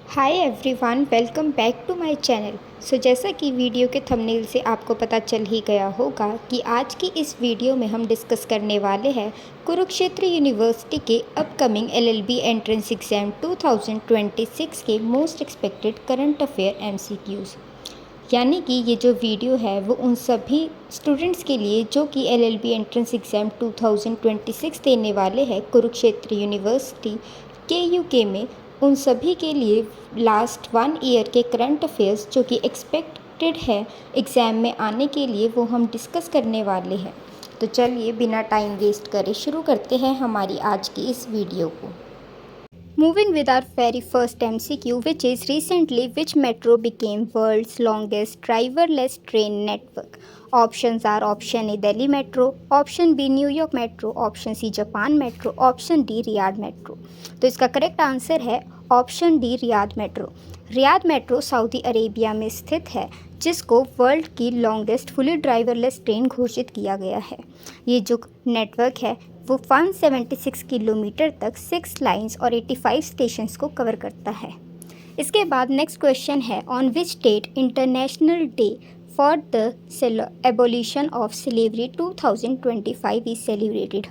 Hi everyone, welcome back to my channel. जैसा कि video के थंबनेल से आपको पता चल ही गया होगा कि आज की इस वीडियो में हम डिस्कस करने वाले हैं कुरुक्षेत्र यूनिवर्सिटी के अपकमिंग एलएलबी एंट्रेंस एग्ज़ाम 2026 के most expected current affair MCQs. यानी कि ये जो वीडियो है वो उन सभी स्टूडेंट्स के लिए जो कि एलएलबी एंट्रेंस एग्ज़ाम 2026 देने वाले हैं कुरुक्षेत्र यूनिवर्सिटी के में, उन सभी के लिए लास्ट 1 ईयर के करंट अफेयर्स जो कि एक्सपेक्टेड है एग्ज़ाम में आने के लिए, वो हम डिस्कस करने वाले हैं। तो चलिए बिना टाइम वेस्ट करे शुरू करते हैं हमारी आज की इस वीडियो को। Moving with our very first MCQ, which is recently which metro became world's longest driverless train network? Options are option A Delhi Metro, option B New York Metro, option C Japan Metro, option D Riyadh metro. तो इसका correct answer है option D Riyadh metro. Riyadh metro Saudi Arabia में स्थित है, जिसको world की longest fully driverless train घोषित किया गया है। ये जो नेटवर्क है वो 176 किलोमीटर तक 6 लाइंस और 85 स्टेशंस को कवर करता है। इसके बाद नेक्स्ट क्वेश्चन है, on which date international day for the abolition of slavery 2025 is celebrated?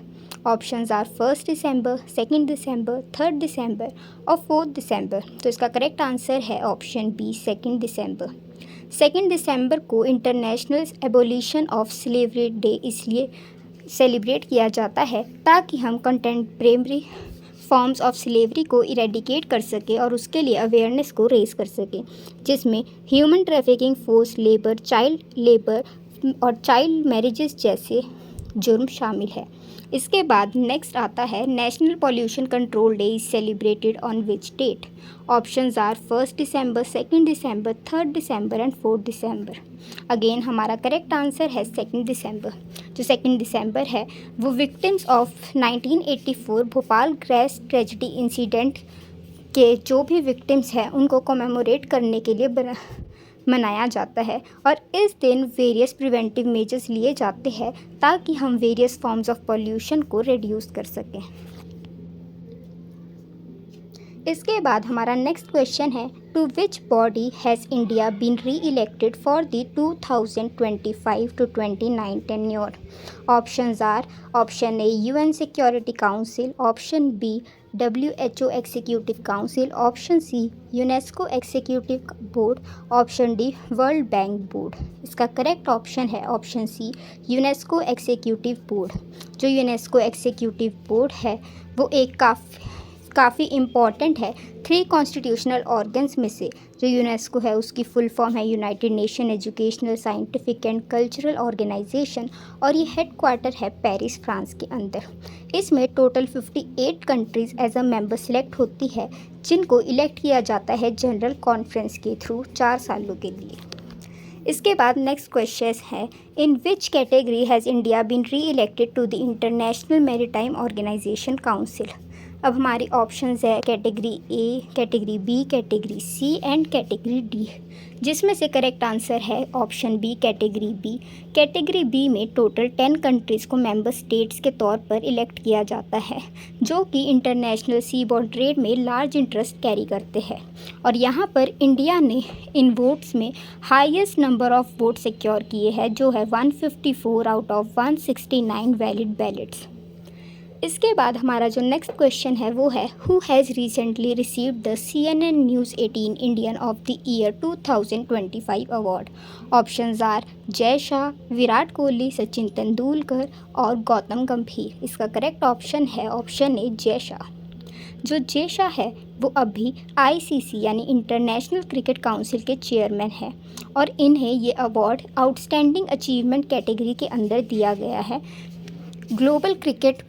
Options are 1 December, 2 December, 3 December और 4 दिसंबर। तो इसका करेक्ट आंसर है ऑप्शन बी 2 दिसंबर। 2 दिसंबर को international abolition of slavery day इसलिए सेलिब्रेट किया जाता है ताकि हम कंटेम्प्रेरी फॉर्म्स ऑफ स्लेवरी को इरेडिकेट कर सकें और उसके लिए अवेयरनेस को रेज कर सकें, जिसमें human trafficking, force labour, child labour और चाइल्ड मैरिजेस जैसे जुर्म शामिल है। इसके बाद नेक्स्ट आता है, national pollution control day is celebrated on which date? Options are 1 December, 2 December, 3 December and 4 December. Again हमारा करेक्ट आंसर है 2 दिसंबर। जो 2 दिसंबर है वो victims of 1984 Bhopal gas tragedy incident के जो भी विक्टिम्स हैं उनको कमेमोरेट करने के लिए मनाया जाता है, और इस दिन वेरियस प्रिवेंटिव मेजर्स लिए जाते हैं ताकि हम वेरियस फॉर्म्स ऑफ पॉल्यूशन को रिड्यूस कर सकें। इसके बाद हमारा नेक्स्ट क्वेश्चन है, to which body has India been री elected for the 2025 to 29 tenure? Options are option A UN Security Council, option B WHO executive council, option C UNESCO executive board, option D World Bank board. इसका correct option है option C UNESCO executive board. जो UNESCO executive board है वो एक काफ़ी important है 3 constitutional organs में से। जो यूनेस्को है उसकी फुल फॉर्म है United Nation Educational, Scientific and Cultural Organization, और ये हेडक्वार्टर है पेरिस, फ्रांस के अंदर। इसमें total 58 countries as a member select होती है, जिनको इलेक्ट किया जाता है जनरल कॉन्फ्रेंस के थ्रू 4 सालों के लिए। इसके बाद नेक्स्ट क्वेश्चन है, in which category has India been री elected to the international maritime organisation council? अब हमारी ऑप्शंस है category A, category B, category C and category D, जिसमें से करेक्ट आंसर है option B category B. Category B में total 10 countries को member states के तौर पर इलेक्ट किया जाता है, जो कि इंटरनेशनल सी बॉर्ड ट्रेड में लार्ज इंटरेस्ट कैरी करते हैं, और यहाँ पर इंडिया ने इन वोट्स में highest number of vote secure किए हैं, जो है 154 आउट ऑफ 169 वैलिड बैलेट्स। इसके बाद हमारा जो नेक्स्ट क्वेश्चन है वो है, who has recently received the CNN news 18 Indian of the year 2025 award? Options are Jay Shah, Virat Kohli, Sachin Tendulkar और गौतम गंभीर। इसका करेक्ट ऑप्शन है ऑप्शन ए जय शाह। जो जय शाह है वो अभी ICC यानी इंटरनेशनल क्रिकेट काउंसिल के चेयरमैन हैं, और इन्हें ये अवार्ड आउटस्टैंडिंग अचीवमेंट कैटेगरी के अंदर दिया गया है ग्लोबल क्रिकेट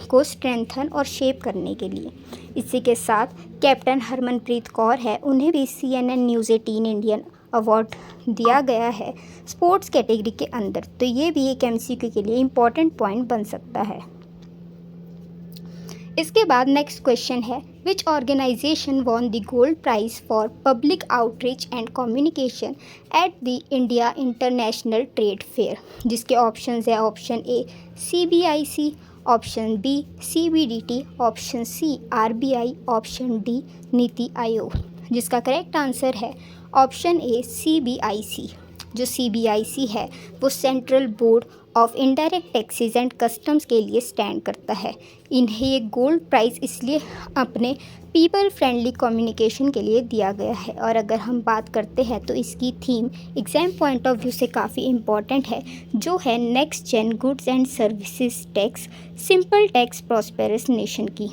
को स्ट्रेंथन और शेप करने के लिए। इसी के साथ कैप्टन हरमनप्रीत कौर है, उन्हें भी CNN न्यूज़ 18 इंडियन अवार्ड दिया गया है स्पोर्ट्स कैटेगरी के अंदर। तो ये भी एक MCQ के लिए इम्पॉर्टेंट पॉइंट बन सकता है। इसके बाद नेक्स्ट क्वेश्चन है, which organisation won the gold prize for public outreach and communication at the India international trade fair? जिसके ऑप्शंस है option A CBIC, option B CBDT, option C RBI, option D NITI Aayog. जिसका correct answer है option A CBIC। जो CBIC है वो central board of indirect taxes and customs के लिए stand करता है। इन्हें ये गोल्ड प्राइज़ इसलिए अपने पीपल फ्रेंडली कम्युनिकेशन के लिए दिया गया है। और अगर हम बात करते हैं तो इसकी theme exam point of view से काफ़ी इम्पॉर्टेंट है, जो है next gen goods and services tax, simple tax, prosperous nation की।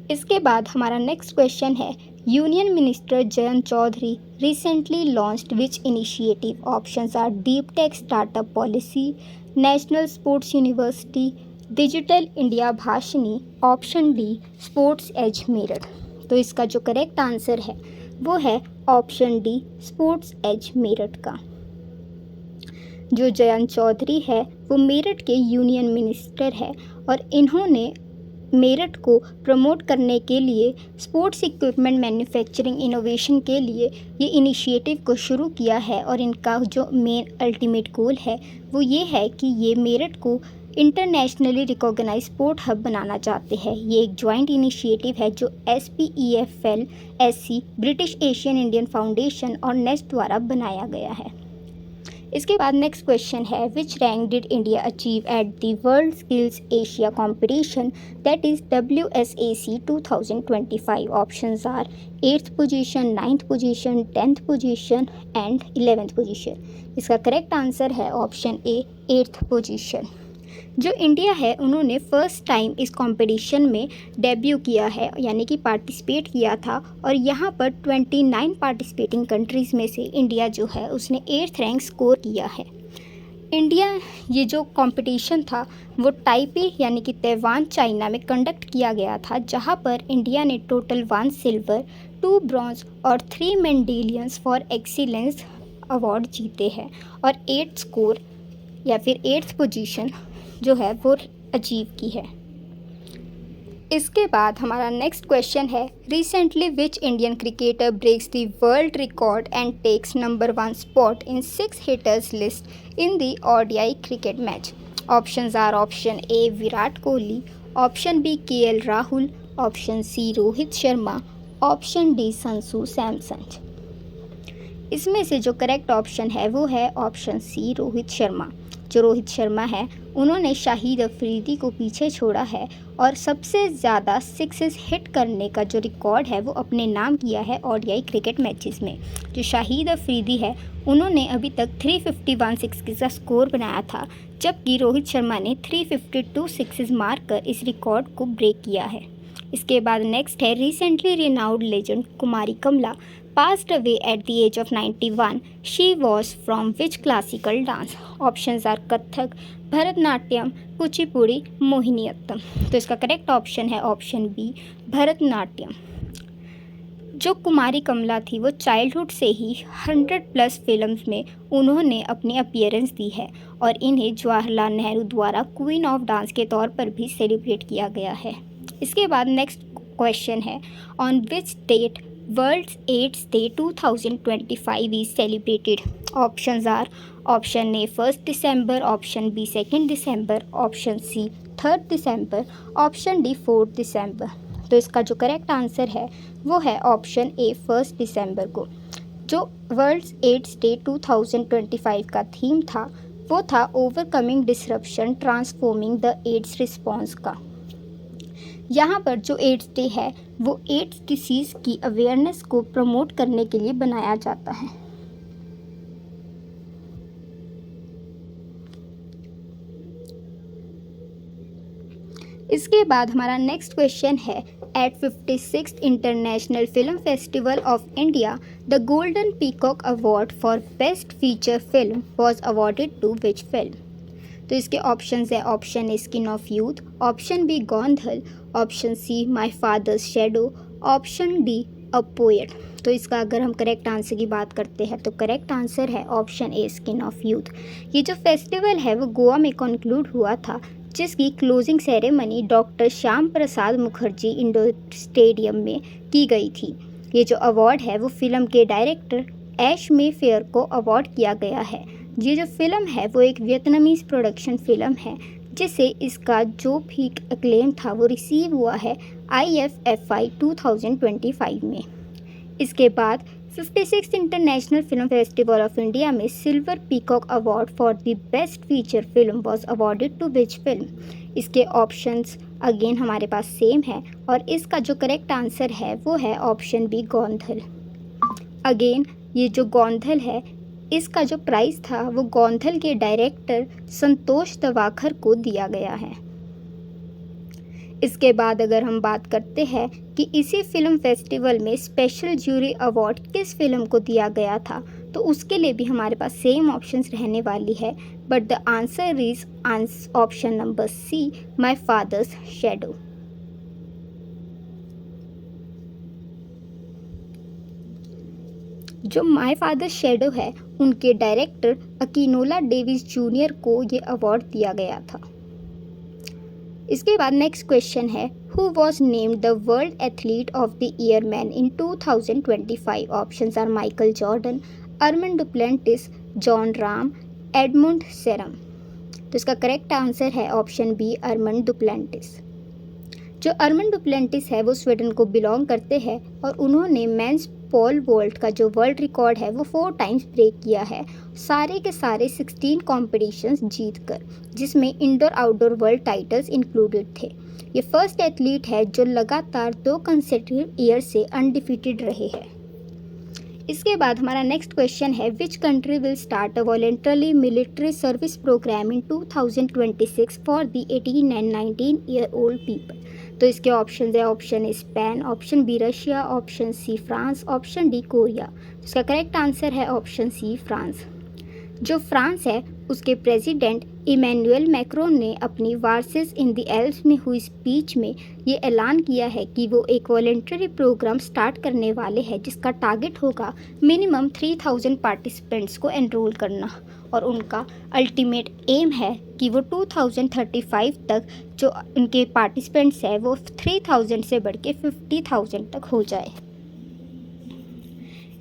इसके बाद हमारा नेक्स्ट क्वेश्चन है, union minister Jayant Chaudhary recently launched which initiative. Options are deep tech startup policy, national sports university, digital India Bhashini, option D sports edge Meerut. तो इसका जो correct answer है वो है option D sports edge Meerut का। जो जयंत चौधरी है वो मेरठ के यूनियन मिनिस्टर है और इन्होंने मेरठ को प्रमोट करने के लिए स्पोर्ट्स इक्विपमेंट मैन्युफैक्चरिंग इनोवेशन के लिए ये इनिशिएटिव को शुरू किया है। और इनका जो मेन अल्टीमेट गोल है वो ये है कि ये मेरठ को इंटरनेशनली रिकॉग्नाइज स्पोर्ट हब बनाना चाहते हैं। ये एक जॉइंट इनिशिएटिव है जो SPEFL, SC, British Asian Indian Foundation और नेस्ट द्वारा बनाया गया है। इसके बाद नेक्स्ट क्वेश्चन है, which rank did India achieve at the World Skills Asia competition that is WSAC 2025। Options are 8th position, 9th position, 10th position and 11th position. इसका correct answer है ऑप्शन ए 8th पोजीशन। जो India है उन्होंने first time इस competition में debut किया है, यानी कि पार्टिसिपेट किया था। और यहाँ पर 29 पार्टिसिपेटिंग कंट्रीज़ में से इंडिया जो है उसने 8th रैंक स्कोर किया है। इंडिया ये जो कंपटीशन था वो ताइपे यानी कि ताइवान चाइना में कंडक्ट किया गया था, जहाँ पर इंडिया ने टोटल 1 सिल्वर, 2 ब्रॉन्ज और 3 मेडलियंस फॉर एक्सीलेंस अवार्ड जीते हैं और 8 स्कोर या फिर 8th पोजीशन जो है वो अचीव की है। इसके बाद हमारा नेक्स्ट क्वेश्चन है, recently which Indian cricketer breaks the world record and takes number 1 spot in 6 hitters list in the ODI cricket match. Options are option A Virat Kohli, option B KL Rahul, option C Rohit Sharma, option D Sanju Samson. इसमें से जो correct option है वो है option C Rohit Sharma. जो रोहित शर्मा है उन्होंने शाहिद अफरीदी को पीछे छोड़ा है और सबसे ज़्यादा सिक्सेस हिट करने का जो रिकॉर्ड है वो अपने नाम किया है ODI क्रिकेट मैचेस में। जो शाहिद अफरीदी है उन्होंने अभी तक 351 सिक्सेस का स्कोर बनाया था, जबकि रोहित शर्मा ने 352 सिक्सेस मार कर इस रिकॉर्ड को ब्रेक किया है। इसके बाद नेक्स्ट है, recently renowned legend Kumari Kamala passed away at the age of 91. She was from which classical dance? Options are Kathak, Bharatanatyam, Kuchipudi, Mohiniyattam. तो इसका करेक्ट ऑप्शन है ऑप्शन बी भरतनाट्यम। जो कुमारी कमला थी वो चाइल्डहुड से ही 100+ फिल्म्स में उन्होंने अपनी अपीयरेंस दी है और इन्हें जवाहरलाल नेहरू द्वारा क्वीन ऑफ डांस के तौर पर भी सेलिब्रेट किया गया है। इसके बाद नेक्स्ट क्वेश्चन है, on which date world's AIDS day 2025 is celebrated? Options are option A 1 December, option B 2 December, option C 3 December, option D 4 December. तो इसका जो करेक्ट आंसर है वो है ऑप्शन ए 1 दिसंबर को। जो वर्ल्ड्स एड्स डे 2025 का थीम था वो था overcoming disruption transforming the AIDS response का। यहाँ पर जो एड्स डे है वो एड्स डिसीज़ की अवेयरनेस को प्रमोट करने के लिए बनाया जाता है। इसके बाद हमारा नेक्स्ट क्वेश्चन है, at 56th International Film Festival of India the Golden Peacock award for best feature film was awarded to which film? तो इसके ऑप्शंस है, option A Skin of Youth, option B Gondhal, option C my father's shadow, option D a poet. तो इसका अगर हम correct answer की बात करते हैं तो करेक्ट आंसर है option A Skin of youth. ये जो फेस्टिवल है वो गोवा में कंक्लूड हुआ था, जिसकी closing ceremony doctor Shyam Prasad Mukherjee indoor stadium में की गई थी। ये जो अवार्ड है वो फिल्म के डायरेक्टर ऐश मे फेयर को अवार्ड किया गया है। ये जो फिल्म है वो एक वियतनामीज़ प्रोडक्शन फिल्म है जिससे इसका जो भी एक्लेम था वो रिसीव हुआ है IFFI 2025 में। इसके बाद 56 International Film Festival of India में Silver Peacock award for the best feature film was awarded to which film. इसके ऑप्शंस अगेन हमारे पास सेम है और इसका जो करेक्ट आंसर है वो है ऑप्शन बी गोंधल। अगेन ये जो गोंधल है इसका जो प्राइज़ था वो गोंधल के डायरेक्टर संतोष दवाखर को दिया गया है। इसके बाद अगर हम बात करते हैं कि इसी फिल्म फेस्टिवल में स्पेशल ज्यूरी अवार्ड किस फिल्म को दिया गया था, तो उसके लिए भी हमारे पास सेम ऑप्शंस रहने वाली है, but the answer is option number C, my father's shadow. जो माय फादर शैडो है उनके डायरेक्टर अकीनोला डेविस जूनियर को ये अवार्ड दिया गया था। इसके बाद नेक्स्ट क्वेश्चन है, who was named the world athlete of the year man in 2025? Options are Michael Jordan, Armand Duplantis, Jon Rahm, Edmund Serem. तो इसका करेक्ट आंसर है ऑप्शन बी, अर्मन डुप्लेंटिस। जो अर्मन डुप्लेंटिस है वो स्वीडन को belong करते हैं और उन्होंने मेंस पोल वॉल्ट का जो वर्ल्ड रिकॉर्ड है वो 4 टाइम्स ब्रेक किया है, सारे के सारे 16 कॉम्पिटिशन्स जीत कर, जिसमें indoor outdoor world titles included थे। ये फर्स्ट एथलीट है जो लगातार 2 कंसेक्यूटिव ईयर से अनडिफीटेड रहे हैं। इसके बाद हमारा नेक्स्ट क्वेश्चन है, which country will start a voluntary military service programme in 2026 for the 18 and 19 year old people? तो इसके ऑप्शन है, option A Spain, option B Russia, option C France, option D Korea. इसका correct answer है option C, France. जो France है उसके president Emmanuel Macron ने अपनी वार्सेस इन द एल्प्स में हुई स्पीच में ये ऐलान किया है कि वो एक वॉलेंटरी प्रोग्राम स्टार्ट करने वाले हैं जिसका टारगेट होगा मिनिमम 3000 पार्टिसिपेंट्स को एनरोल करना, और उनका अल्टीमेट एम है कि वो 2035 तक जो उनके पार्टिसिपेंट्स है वो 3000 से बढ़ के 50,000 तक हो जाए।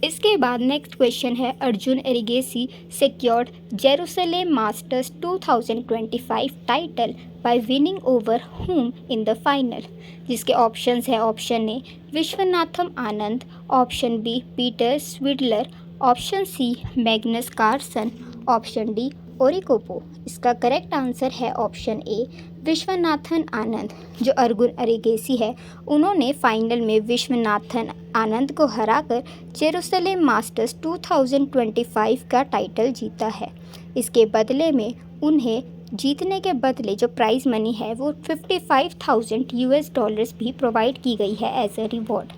इसके बाद नेक्स्ट क्वेश्चन है, Arjun Erigaisi secured Jerusalem Masters 2025 title by winning over whom in the final? जिसके ऑप्शंस है, option A Viswanathan Anand, option B Peter Svidler, option C Magnus Carlsen, option D ओरिकोपो। इसका करेक्ट आंसर है ऑप्शन ए विश्वनाथन आनंद। जो अर्जुन एरिगेसी है उन्होंने फाइनल में विश्वनाथन आनंद को हराकर जेरूसलेम मास्टर्स 2025 का टाइटल जीता है। इसके बदले में उन्हें जीतने के बदले जो प्राइज़ मनी है वो $55,000 भी प्रोवाइड की गई है एज ए रिवॉर्ड।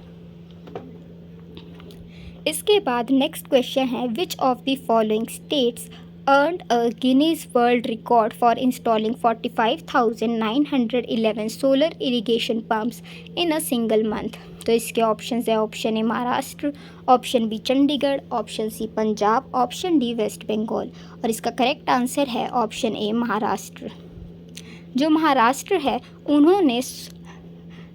इसके बाद नेक्स्ट क्वेश्चन है, which of the following states earned a Guinness World Record for installing 45,911 solar irrigation pumps in a single month? तो इसके ऑप्शंस है, option A Maharashtra, option B Chandigarh, option C Punjab, option D West Bengal, और इसका correct answer है option A Maharashtra. जो महाराष्ट्र है उन्होंने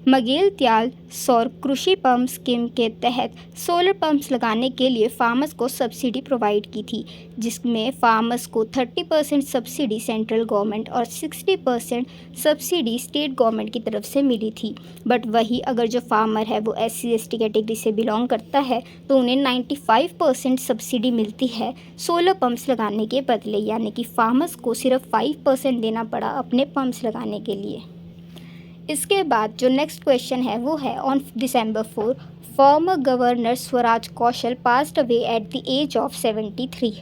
मगेल त्याल सौर कृषि पंप स्कीम के तहत सोलर पंप्स लगाने के लिए फार्मर्स को सब्सिडी प्रोवाइड की थी, जिसमें फार्मर्स को 30% सब्सिडी सेंट्रल गवर्नमेंट और 60% सब्सिडी स्टेट गवर्नमेंट की तरफ से मिली थी। बट वही अगर जो फार्मर है वो SC/ST कैटेगरी से बिलोंग करता है तो उन्हें 95% सब्सिडी मिलती है सोलर पंप्स लगाने के बदले, यानी कि फार्मर्स को सिर्फ 5% देना पड़ा अपने पंप्स लगाने के लिए। इसके बाद जो नेक्स्ट क्वेश्चन है वो है, on December 4 former governor Swaraj Kaushal passed away at the age of 73।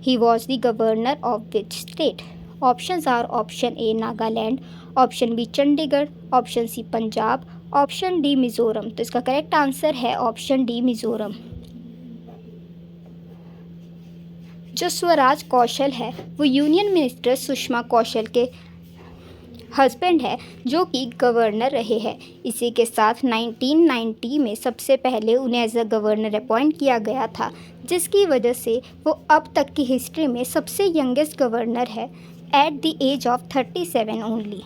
He was the governor of which state? Options are, option A Nagaland, option B Chandigarh, option C Punjab, option D Mizoram. तो इसका करेक्ट आंसर है option D Mizoram. जो स्वराज कौशल है वो union minister Sushma कौशल के husband है जो कि गवर्नर रहे हैं। इसी के साथ 1990 में सबसे पहले उन्हें एज अ गवर्नर अपॉइंट किया गया था, जिसकी वजह से वो अब तक की हिस्ट्री में सबसे यंगेस्ट गवर्नर है at the age of 37 only.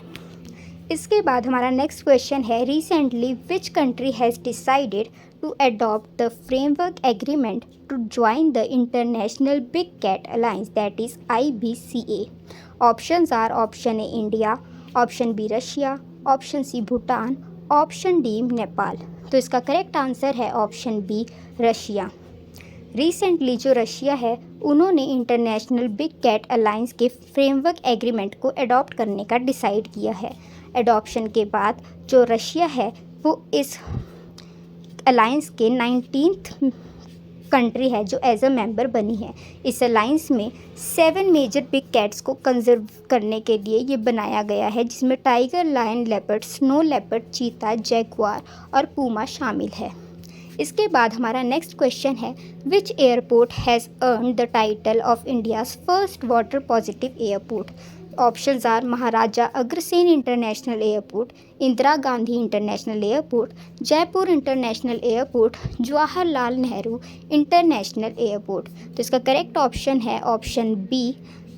इसके बाद हमारा नेक्स्ट क्वेश्चन है, recently which country has decided to adopt the framework agreement to join the international big cat alliance that is IBCA। Options are option A India, option B Russia, option C Bhutan, option D Nepal. तो इसका correct answer है option B Russia. Recently जो Russia है उन्होंने international big cat alliance के framework agreement को adopt करने का डिसाइड किया है। अडॉप्शन के बाद जो रशिया है वो इस अलायंस के 19th कंट्री है जो एज अ मेंबर बनी है। इस अलायंस में 7 मेजर बिग कैट्स को कंजर्व करने के लिए ये बनाया गया है, जिसमें tiger, lion, leopard, snow leopard, cheetah, jaguar और पूमा शामिल है। इसके बाद हमारा नेक्स्ट क्वेश्चन है, which airport has earn the title of India's first water positive airport. Options are Maharaja Agrasen International Airport, Indira Gandhi International Airport, Jaipur International Airport, Jawaharlal Nehru International Airport. तो इसका correct option है option B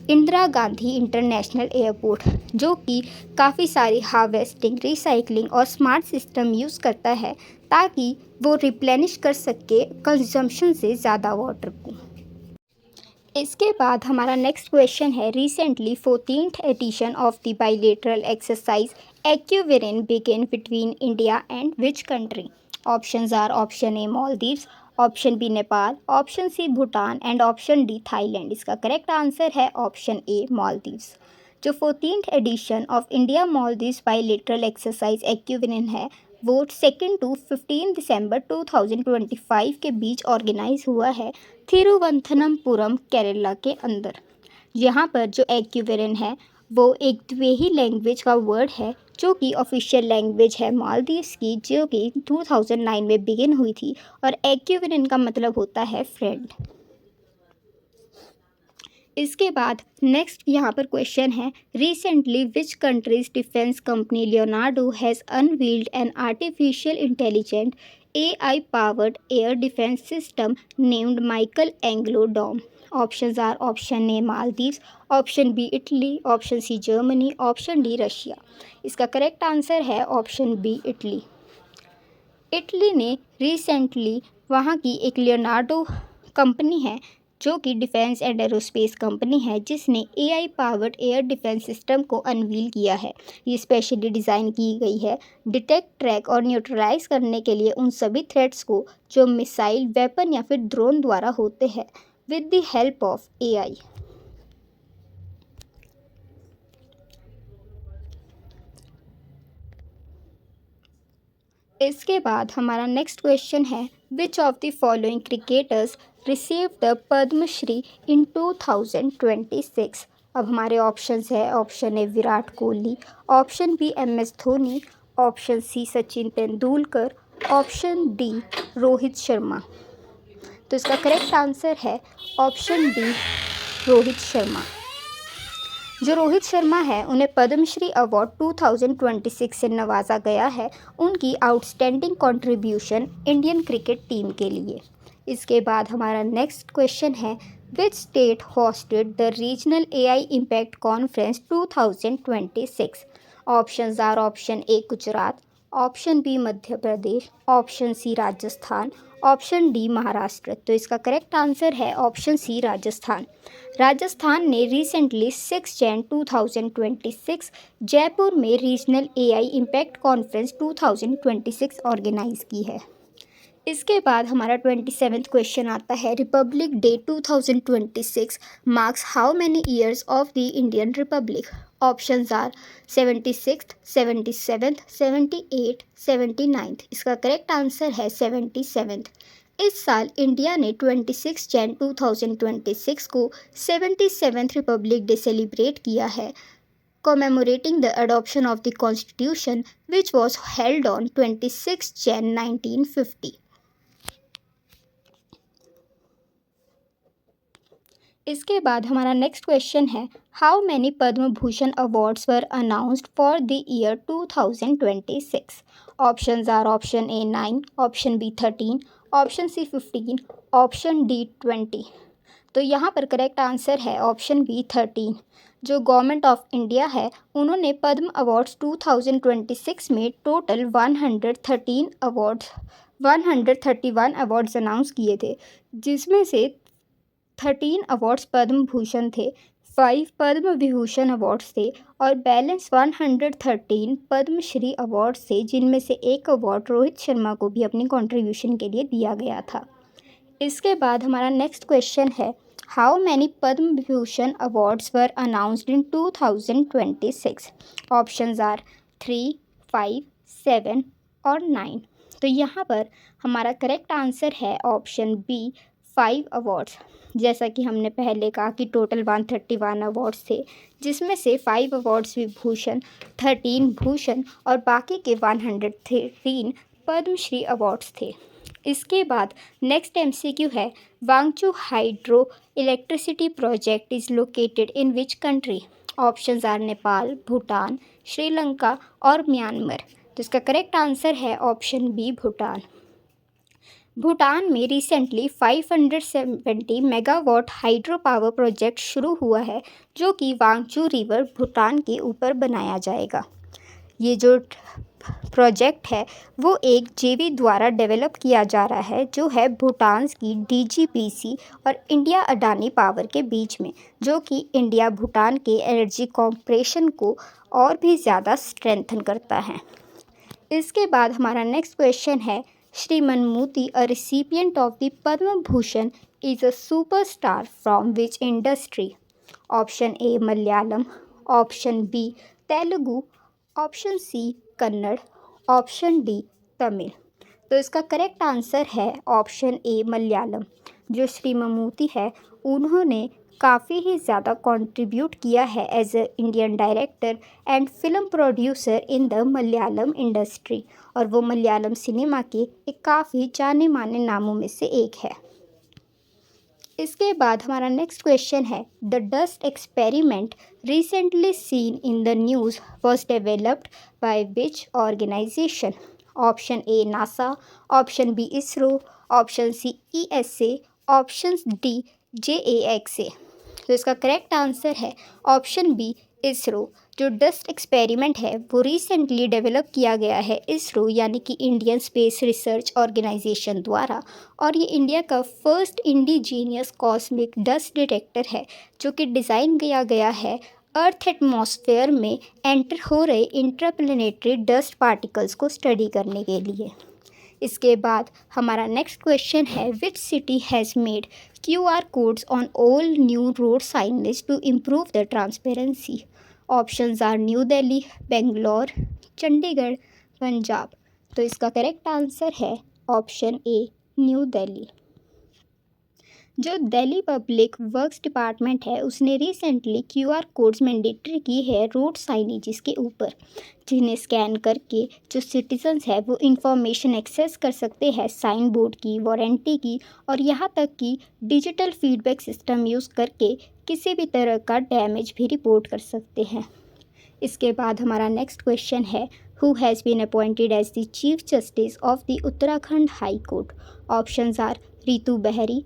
Indira Gandhi International airport, जो कि काफ़ी सारी हार्वेस्टिंग, रिसाइकलिंग और smart system use करता है ताकि वो रिप्लेनिश कर सके कंजम्पशन से ज़्यादा वाटर को। इसके बाद हमारा नेक्स्ट क्वेश्चन है, recently 14th edition of the bilateral exercise Ekuverin begin between India and which country. Options are option A Maldives, option B Nepal, option C Bhutan and option D Thailand. इसका करेक्ट आंसर है option A Maldives. जो 14th edition of India Maldives bilateral exercise Ekuverin है वो 2 to 15 दिसंबर 2025 के बीच organise हुआ है थिरुवनंतपुरम केरला के अंदर। यहाँ पर जो एक्यूवेरिन है वो एक द्विवेही लैंग्वेज का वर्ड है जो कि ऑफिशियल लैंग्वेज है मालदीव्स की, जो कि 2009 में बिगिन हुई थी और एक्यूवेरिन का मतलब होता है फ्रेंड। इसके बाद नेक्स्ट यहाँ पर क्वेश्चन है, recently which country's defence company Leonardo has unveiled an artificial intelligent AI powered air defence system named Michelangelo dome. Options are option A Maldives, option B Italy, option C Germany, option D Russia. इसका correct answer है option B Italy. Italy ने recently वहाँ की एक Leonardo company है जो कि defence and aerospace company है, जिसने AI powered air defence system को अनवील किया है। ये स्पेशली डिज़ाइन की गई है डिटेक्ट, ट्रैक और न्यूट्रलाइज करने के लिए उन सभी थ्रेट्स को जो मिसाइल, वेपन या फिर ड्रोन द्वारा होते हैं with the help of AI। इसके बाद हमारा नेक्स्ट क्वेश्चन है, which of the following cricketers receive the Padma Shri in 2026। अब हमारे ऑप्शंस है, option A Virat Kohli, option B MS Dhoni, option C Sachin Tendulkar, option D Rohit Sharma. तो इसका करेक्ट आंसर है ऑप्शन डी रोहित शर्मा। जो रोहित शर्मा है उन्हें पद्मश्री अवार्ड 2026 से नवाजा गया है उनकी outstanding contribution Indian cricket team के लिए। इसके बाद हमारा नेक्स्ट क्वेश्चन है, which state hosted the regional AI impact conference 2026। Options are option A Gujarat, option B Madhya Pradesh, option C Rajasthan, option D Maharashtra. तो इसका करेक्ट आंसर है ऑप्शन सी राजस्थान। राजस्थान ने रिसेंटली 6 जनवरी 2026 जयपुर में regional AI impact conference 2026 organise की है। इसके बाद हमारा 27th क्वेश्चन आता है, republic day 2026 marks how many years of the Indian republic. Options are 76th, 77th, 78th, 79th। इसका करेक्ट आंसर है 77th। इस साल इंडिया ने 26 जनवरी 2026 को 77th रिपब्लिक डे सेलिब्रेट किया है, commemorating the adoption of the Constitution which was held on 26 Jan 1950. इसके बाद हमारा नेक्स्ट क्वेश्चन है, how many Padma Bhushan awards were announced for the year 2026। Options are option A 9, option B 13, option C 15, option D 20। तो यहाँ पर correct answer है option B 13। जो government of India है उन्होंने पद्म अवार्ड्स 2026 में टोटल 131 अवार्ड्स अनाउंस किए थे, जिसमें से 13 अवार्ड्स पद्म भूषण थे, 5 पद्म विभूषण अवार्ड्स थे और बैलेंस 113 पद्मश्री अवार्ड्स थे, जिनमें से एक अवार्ड रोहित शर्मा को भी अपनी कंट्रीब्यूशन के लिए दिया गया था। इसके बाद हमारा नेक्स्ट क्वेश्चन है, how many Padma Vibhushan awards were announced in 2026? Options are 3, 5, 7 और 9। तो यहाँ पर हमारा करेक्ट आंसर है ऑप्शन बी 5 अवार्ड्स। जैसा कि हमने पहले कहा कि टोटल 131 अवार्ड्स थे, जिसमें से 5 अवार्ड्स विभूषण, 13 भूषण और बाकी के 113 पद्मश्री अवार्ड्स थे। इसके बाद नेक्स्ट एमसीक्यू है, Wangchu hydro electricity project is located in which country? Options are Nepal, Bhutan, Sri Lanka और म्यांमार। तो इसका करेक्ट आंसर है ऑप्शन बी भूटान। भूटान में recently 570 megawatt hydro power project शुरू हुआ है, जो कि वांगचू रिवर भूटान के ऊपर बनाया जाएगा। ये जो प्रोजेक्ट है वो एक जेवी द्वारा डेवलप किया जा रहा है, जो है भूटान की डीजीपीसी और इंडिया अडानी पावर के बीच में, जो कि इंडिया भूटान के एनर्जी कॉर्पोरेशन को और भी ज़्यादा स्ट्रेंथन करता है। इसके बाद हमारा नेक्स्ट क्वेश्चन है, Shri Mammootty a recipient of the Padma Bhushan is a superstar from which industry? Option A Malayalam, option B Telugu, option C Kannada, option D Tamil. तो इसका करेक्ट आंसर है ऑप्शन ए मलयालम। जो श्री ममूती है उन्होंने काफ़ी ही ज़्यादा कंट्रीब्यूट किया है as a Indian director and film producer in the Malayalam industry, और वो मलयालम सिनेमा के एक काफ़ी जाने माने नामों में से एक है। इसके बाद हमारा नेक्स्ट क्वेश्चन है, the dust experiment recently seen in the news was developed by which organisation? Option A NASA, option B ISRO, option C ESA, option D JAXA. तो इसका करेक्ट आंसर है ऑप्शन बी इसरो। जो डस्ट एक्सपेरिमेंट है वो recently develop किया गया है इसरो यानी कि इंडियन स्पेस रिसर्च ऑर्गेनाइजेशन द्वारा, और ये इंडिया का first indigenous cosmic dust detector है, जो कि डिज़ाइन किया गया है अर्थ एटमॉस्फेयर में एंटर हो रहे इंटरप्लेनेटरी डस्ट पार्टिकल्स को स्टडी करने के लिए। इसके बाद हमारा नेक्स्ट क्वेश्चन है, which city has made QR codes on all new road signage to improve the transparency? Options are new Delhi, Bangalore, Chandigarh, Punjab. तो इसका करेक्ट आंसर है ऑप्शन ए न्यू दिल्ली। जो दिल्ली पब्लिक वर्क्स डिपार्टमेंट है उसने रिसेंटली QR कोड्स मैंडेटरी की है road signages के ऊपर, जिन्हें स्कैन करके जो सिटीजन्स है वो इंफॉर्मेशन एक्सेस कर सकते हैं साइन बोर्ड की, वारंटी की, और यहाँ तक कि डिजिटल फीडबैक सिस्टम यूज़ करके किसी भी तरह का डैमेज भी रिपोर्ट कर सकते हैं। इसके बाद हमारा नेक्स्ट क्वेश्चन है, who has been appointed as the Chief justice of the Uttarakhand High Court? Options are Ritu Bahri,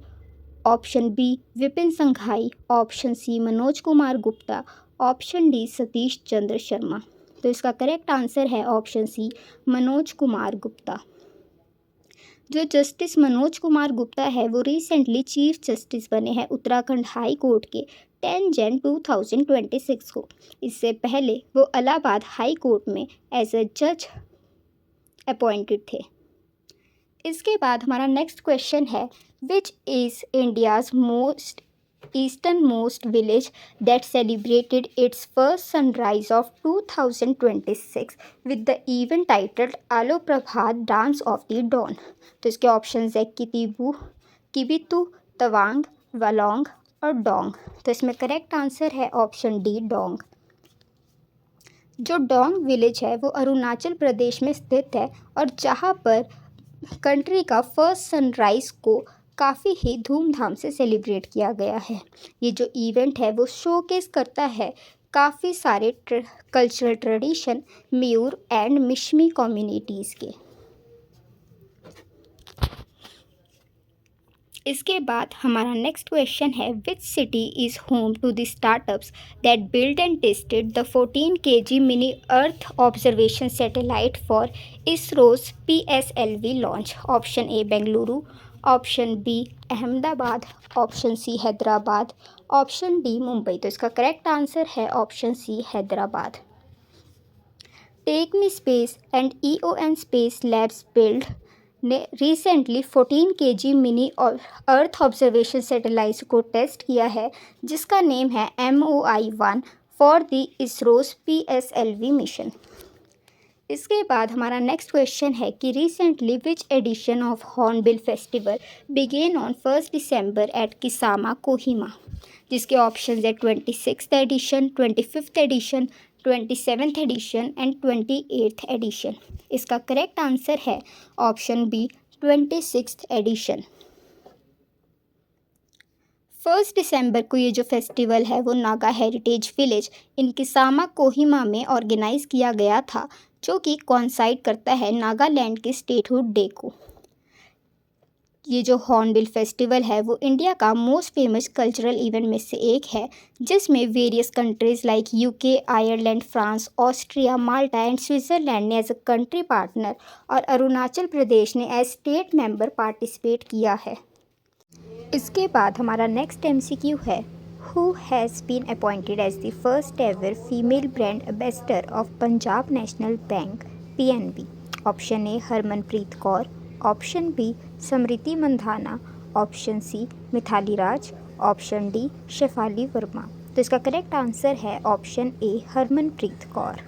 option B Vipin Sanghi, option C Manoj Kumar Gupta, option D Satish Chandra Sharma. तो इसका करेक्ट आंसर है ऑप्शन सी मनोज कुमार गुप्ता। जो जस्टिस मनोज कुमार गुप्ता है वो रिसेंटली चीफ जस्टिस बने हैं उत्तराखंड हाई कोर्ट के 10 जन 2026 को। इससे पहले वो इलाहाबाद हाई कोर्ट में एज अ जज अपॉइंटेड थे। इसके बाद हमारा नेक्स्ट क्वेश्चन है, which is India's most eastern most village that celebrated its first sunrise of 2026 with the event titled Aalo Prabhat dance of the dawn? तो इसके ऑप्शन है कितिबू, किबितू, तवांग, वालोंग और डोंग। तो इसमें करेक्ट आंसर है ऑप्शन डी डोंग। जो डोंग विलेज है वो अरुणाचल प्रदेश में स्थित है, और जहाँ पर कंट्री का फर्स्ट सनराइज़ को काफ़ी ही धूमधाम से सेलिब्रेट किया गया है। ये जो इवेंट है वो शोकेस करता है काफ़ी सारे cultural tradition Meyor and Mishmi communities के। इसके बाद हमारा नेक्स्ट क्वेश्चन है, which city is home to the startups that build and tested the 14 kg mini earth observation satellite for ISRO's PSLV launch? Option A Bengaluru, option B Ahmedabad, option C Hyderabad, option D Mumbai. तो इसका correct answer है option C Hyderabad. Take me space and EON space labs build ने recently 14 kg mini earth observation satellite को test किया है, जिसका name है MOI-1 for the ISRO's PSLV mission. इसके बाद हमारा नेक्स्ट क्वेश्चन है कि recently which edition of Hornbill festival began on 1 December at Kisama Kohima? जिसके ऑप्शन है 26th edition, 25th edition, 27th edition and 28th edition. इसका करेक्ट आंसर है ऑप्शन बी 26th एडिशन। 1 दिसंबर को ये जो फेस्टिवल है वो नागा हेरिटेज विलेज इन किसामा कोहिमा में ऑर्गेनाइज किया गया था, जो कि कॉन्साइड करता है नागालैंड के स्टेटहुड डे को। ये जो हॉर्नबिल फेस्टिवल है वो इंडिया का मोस्ट फेमस कल्चरल इवेंट में से एक है, जिसमें various countries like UK, Ireland, France, Austria, Malta and Switzerland ने एज अ कंट्री पार्टनर और अरुणाचल प्रदेश ने एज स्टेट मेंबर पार्टिसिपेट किया है। इसके बाद हमारा नेक्स्ट MCQ है, who has been appointed as the first ever female brand ambassador of Punjab national bank PNB? Option A Harmanpreet Kaur, option B Smriti Mandhana, option C Mithali Raj, option D Shafali Verma. तो इसका करेक्ट आंसर है option A Harmanpreet Kaur.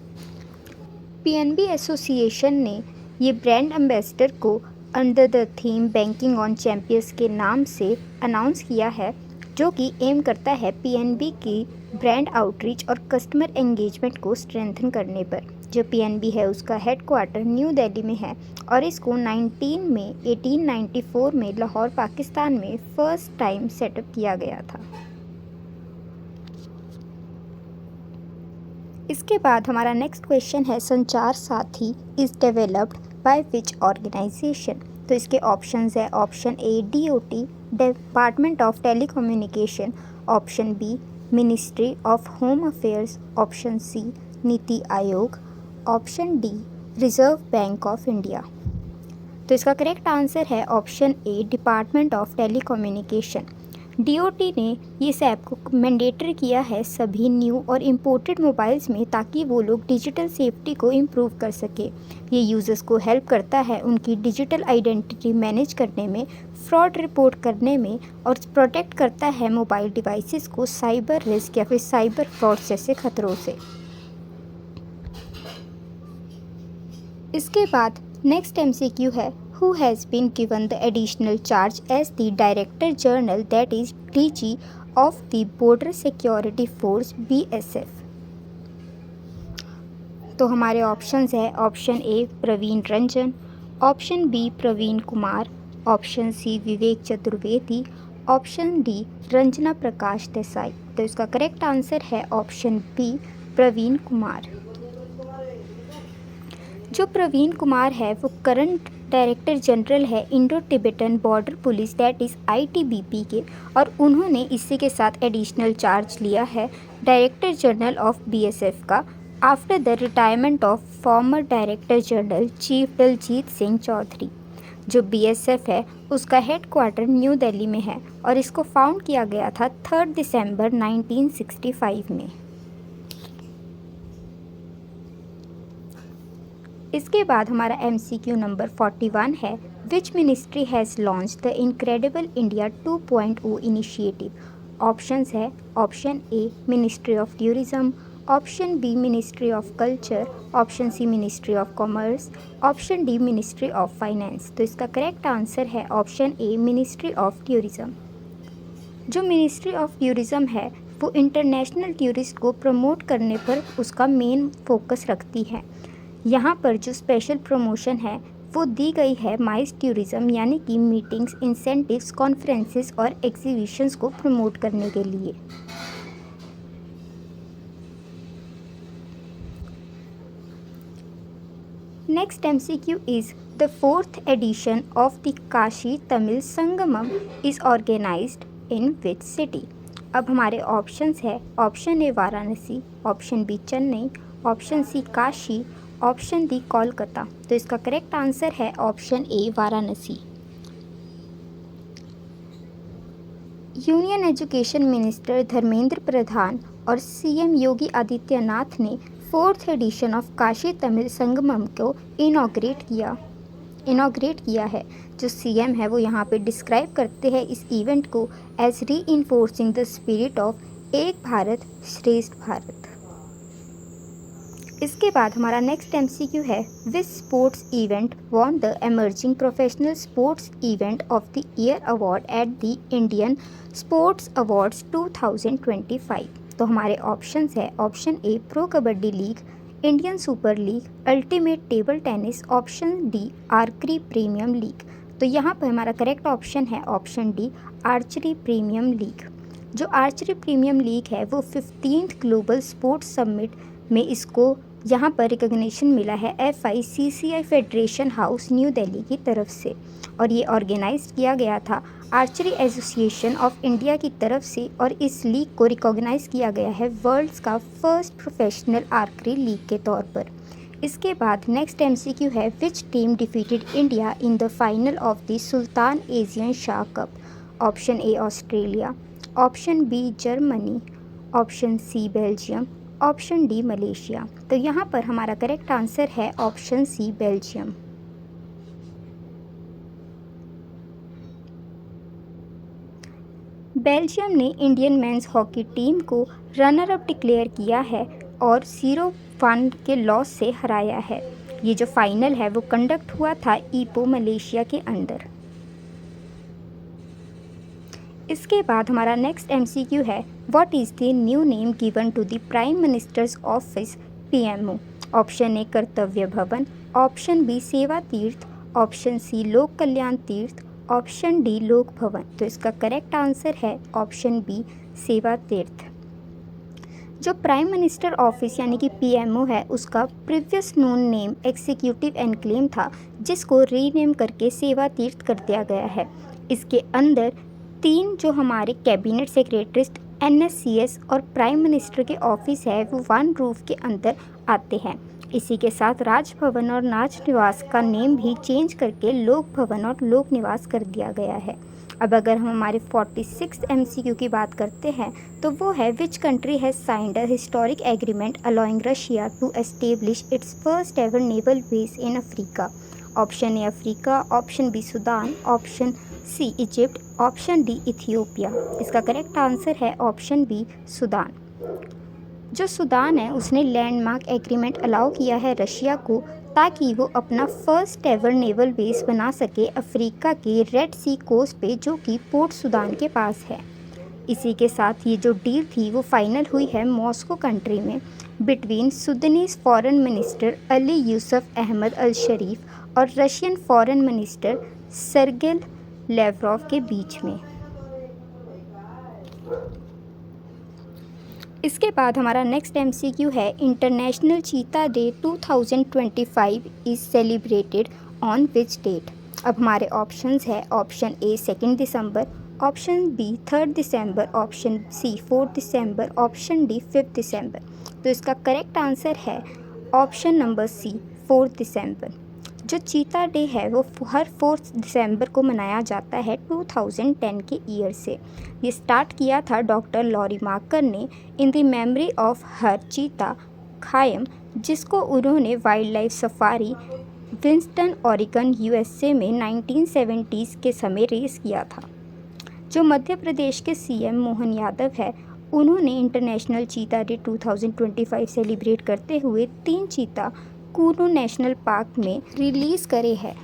PNB association ने ये brand ambassador को under the theme banking on champions के नाम से announce किया है, जो कि एम करता है PNB की ब्रांड आउटरीच और कस्टमर एंगेजमेंट को स्ट्रेंथन करने पर। जो PNB है उसका हेडक्वार्टर न्यू दिल्ली में है और इसको 19 मई 1894 में लाहौर पाकिस्तान में फर्स्ट टाइम सेटअप किया गया था। इसके बाद हमारा नेक्स्ट क्वेश्चन है, Sanchar Saathi is developed by which organisation? तो इसके ऑप्शंस है, option A DOT department of telecommunication, option B ministry of home affairs, option C NITI Aayog, option D reserve bank of India. तो इसका करेक्ट आंसर है option A department of telecommunication. DOT ने इस app को mandatory किया है सभी न्यू और इम्पोर्टेड मोबाइल्स में, ताकि वो लोग डिजिटल सेफ्टी को इम्प्रूव कर सके। ये यूज़र्स को हेल्प करता है उनकी डिजिटल आइडेंटिटी मैनेज करने में, फ्रॉड रिपोर्ट करने में और प्रोटेक्ट करता है मोबाइल डिवाइसेस को साइबर रिस्क या फिर साइबर फ्रॉड जैसे खतरों से। इसके बाद नेक्स्ट MCQ है, who has been given the additional charge as the Director General, that is DG of the Border Security Force BSF? तो हमारे ऑप्शंस है, option A Praveen Ranjan, option B Praveen Kumar, option C Vivek Chaturvedi, option D Ranjana Prakash Desai. तो इसका correct answer है option B Praveen Kumar. जो प्रवीण कुमार है वो current director general है Indo Tibetan Border Police that is ITBP के, और उन्होंने इसी के साथ एडिशनल चार्ज लिया है डायरेक्टर जनरल ऑफ BSF का after the retirement of former director general chief Daljit Singh Chaudhary. जो BSF है उसका हेडक्वार्टर न्यू दिल्ली में है और इसको फाउंड किया गया था 3 दिसंबर 1965 में। इसके बाद हमारा MCQ नंबर 41 है, which ministry has launch the Incredible India 2.0 initiative? Options है, option A Ministry of Tourism, option B ministry of Culture, option C Ministry of Commerce, option D Ministry of Finance. तो इसका correct answer है option A Ministry of Tourism. जो Ministry of Tourism है वो international tourist को promote करने पर उसका मेन फोकस रखती है। यहाँ पर जो स्पेशल प्रमोशन है वो दी गई है माइस टूरिज़्म, यानी कि मीटिंग्स, इंसेंटिव्स, कॉन्फ्रेंसेस और एग्जीबिशंस को प्रमोट करने के लिए। Next MCQ is the fourth edition of the Kashi Tamil Sangamam is organised in which city. अब हमारे ऑप्शंस है, option A Varanasi, option B Chennai, option C Kashi, option D Kolkata. तो इसका करेक्ट आंसर है option A Varanasi. Union education minister Dharmendra Pradhan और CM योगी आदित्यनाथ ने fourth edition of Kashi Tamil Sangamam को inaugurate किया है। जो CM है वो यहाँ पे डिस्क्राइब करते हैं इस इवेंट को एज री इन्फोर्सिंग द स्पिरिट ऑफ एक भारत श्रेष्ठ भारत। इसके बाद हमारा नेक्स्ट MCQ है, विच sports event won the emerging professional sports event of the year award at the Indian sports awards 2025। तो हमारे ऑप्शंस है, ऑप्शन ए pro kabaddi league, Indian super league, ultimate table tennis, option D archery premium league. तो यहाँ पर हमारा correct option है option D archery premium league. जो archery premium league है वो 15th ग्लोबल स्पोर्ट्स समिट में इसको यहाँ पर रिकॉग्निशन मिला है FICCI federation house new Delhi की तरफ से, और ये ऑर्गेनाइज किया गया था आर्चरी एसोसिएशन ऑफ इंडिया की तरफ से, और इस लीग को रिकॉग्नाइज किया गया है वर्ल्ड्स का फर्स्ट प्रोफेशनल आर्चरी लीग के तौर पर। इसके बाद नेक्स्ट MCQ है, which team defeated India in the final of the Sultan Azlan Shah cup. Option A Australia, option B Germany, option C Belgium, option D Malaysia. तो यहाँ पर हमारा करेक्ट आंसर है ऑप्शन सी बेल्जियम। बेल्जियम ने Indian men's hockey team को runner up declare किया है और 0-1 के लॉस से हराया है। ये जो फाइनल है वो कंडक्ट हुआ था ईपो मलेशिया के अंदर। इसके बाद हमारा नेक्स्ट MCQ है, what is the new name given to the prime minister's office PMO। Option A Kartavya Bhavan, option B सेवा तीर्थ, ऑप्शन सी लोक कल्याण तीर्थ, ऑप्शन डी लोक भवन। तो इसका करेक्ट आंसर है ऑप्शन बी सेवा तीर्थ। जो प्राइम मिनिस्टर ऑफिस यानी कि PMO है उसका previous known name executive enclave था, जिसको रीनेम करके सेवा तीर्थ कर दिया गया है। इसके अंदर 3 जो हमारे कैबिनेट सेक्रेटरीज NSCS और प्राइम मिनिस्टर के ऑफिस है वो वन रूफ के अंदर आते हैं। इसी के साथ राजभवन और राज निवास का नेम भी चेंज करके लोक भवन और लोक निवास कर दिया गया है। अब अगर हम हमारे 46 MCQ की बात करते हैं तो वो है, which country has signed a historic agreement allowing Russia to establish its first ever naval base in Africa. Option A Africa, option B Sudan, option C Egypt, option D Ethiopia. इसका correct answer है option B Sudan. जो Sudan है उसने landmark agreement allow किया है Russia को, ताकि वो अपना फर्स्ट एवर नेवल बेस बना सके अफ्रीका के रेड सी कोस्ट पे, जो कि पोर्ट सूडान के पास है। इसी के साथ ये जो डील थी वो फाइनल हुई है मॉस्को कंट्री में between Sudanese foreign minister Ali Yousif Ahmed Al Sharif और Russian foreign minister Sergey Lavrov के बीच में। इसके बाद हमारा नेक्स्ट MCQ है, international cheetah day 2025 is celebrated on which date. अब हमारे ऑप्शंस है, option A 2 December, option B 3 December, option C 4 दिसंबर, ऑप्शन डी 5 दिसंबर। तो इसका करेक्ट आंसर है ऑप्शन नंबर सी 4 दिसंबर। जो चीता डे है वो हर 4 दिसंबर को मनाया जाता है 2010 के ईयर से। ये स्टार्ट किया था डॉक्टर लॉरी मार्कर ने in the memory of her चीता खायम, जिसको उन्होंने wild life safari Winston Oregon USA में 1970s के समय रेस किया था। जो मध्य प्रदेश के CM मोहन यादव है उन्होंने इंटरनेशनल चीता डे 2025 सेलिब्रेट करते हुए 3 चीता कुनु नेशनल पार्क में रिलीज़ करे हैं।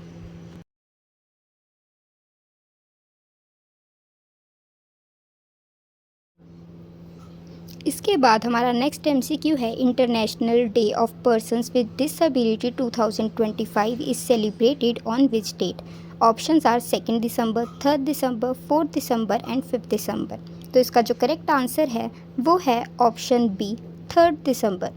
इसके बाद हमारा नेक्स्ट MCQ है, international day of persons with disability 2025 is celebrated on which date. Options are 2 December, 3 December, 4 December and 5 दिसंबर। तो इसका जो करेक्ट आंसर है वो है ऑप्शन बी 3 दिसंबर।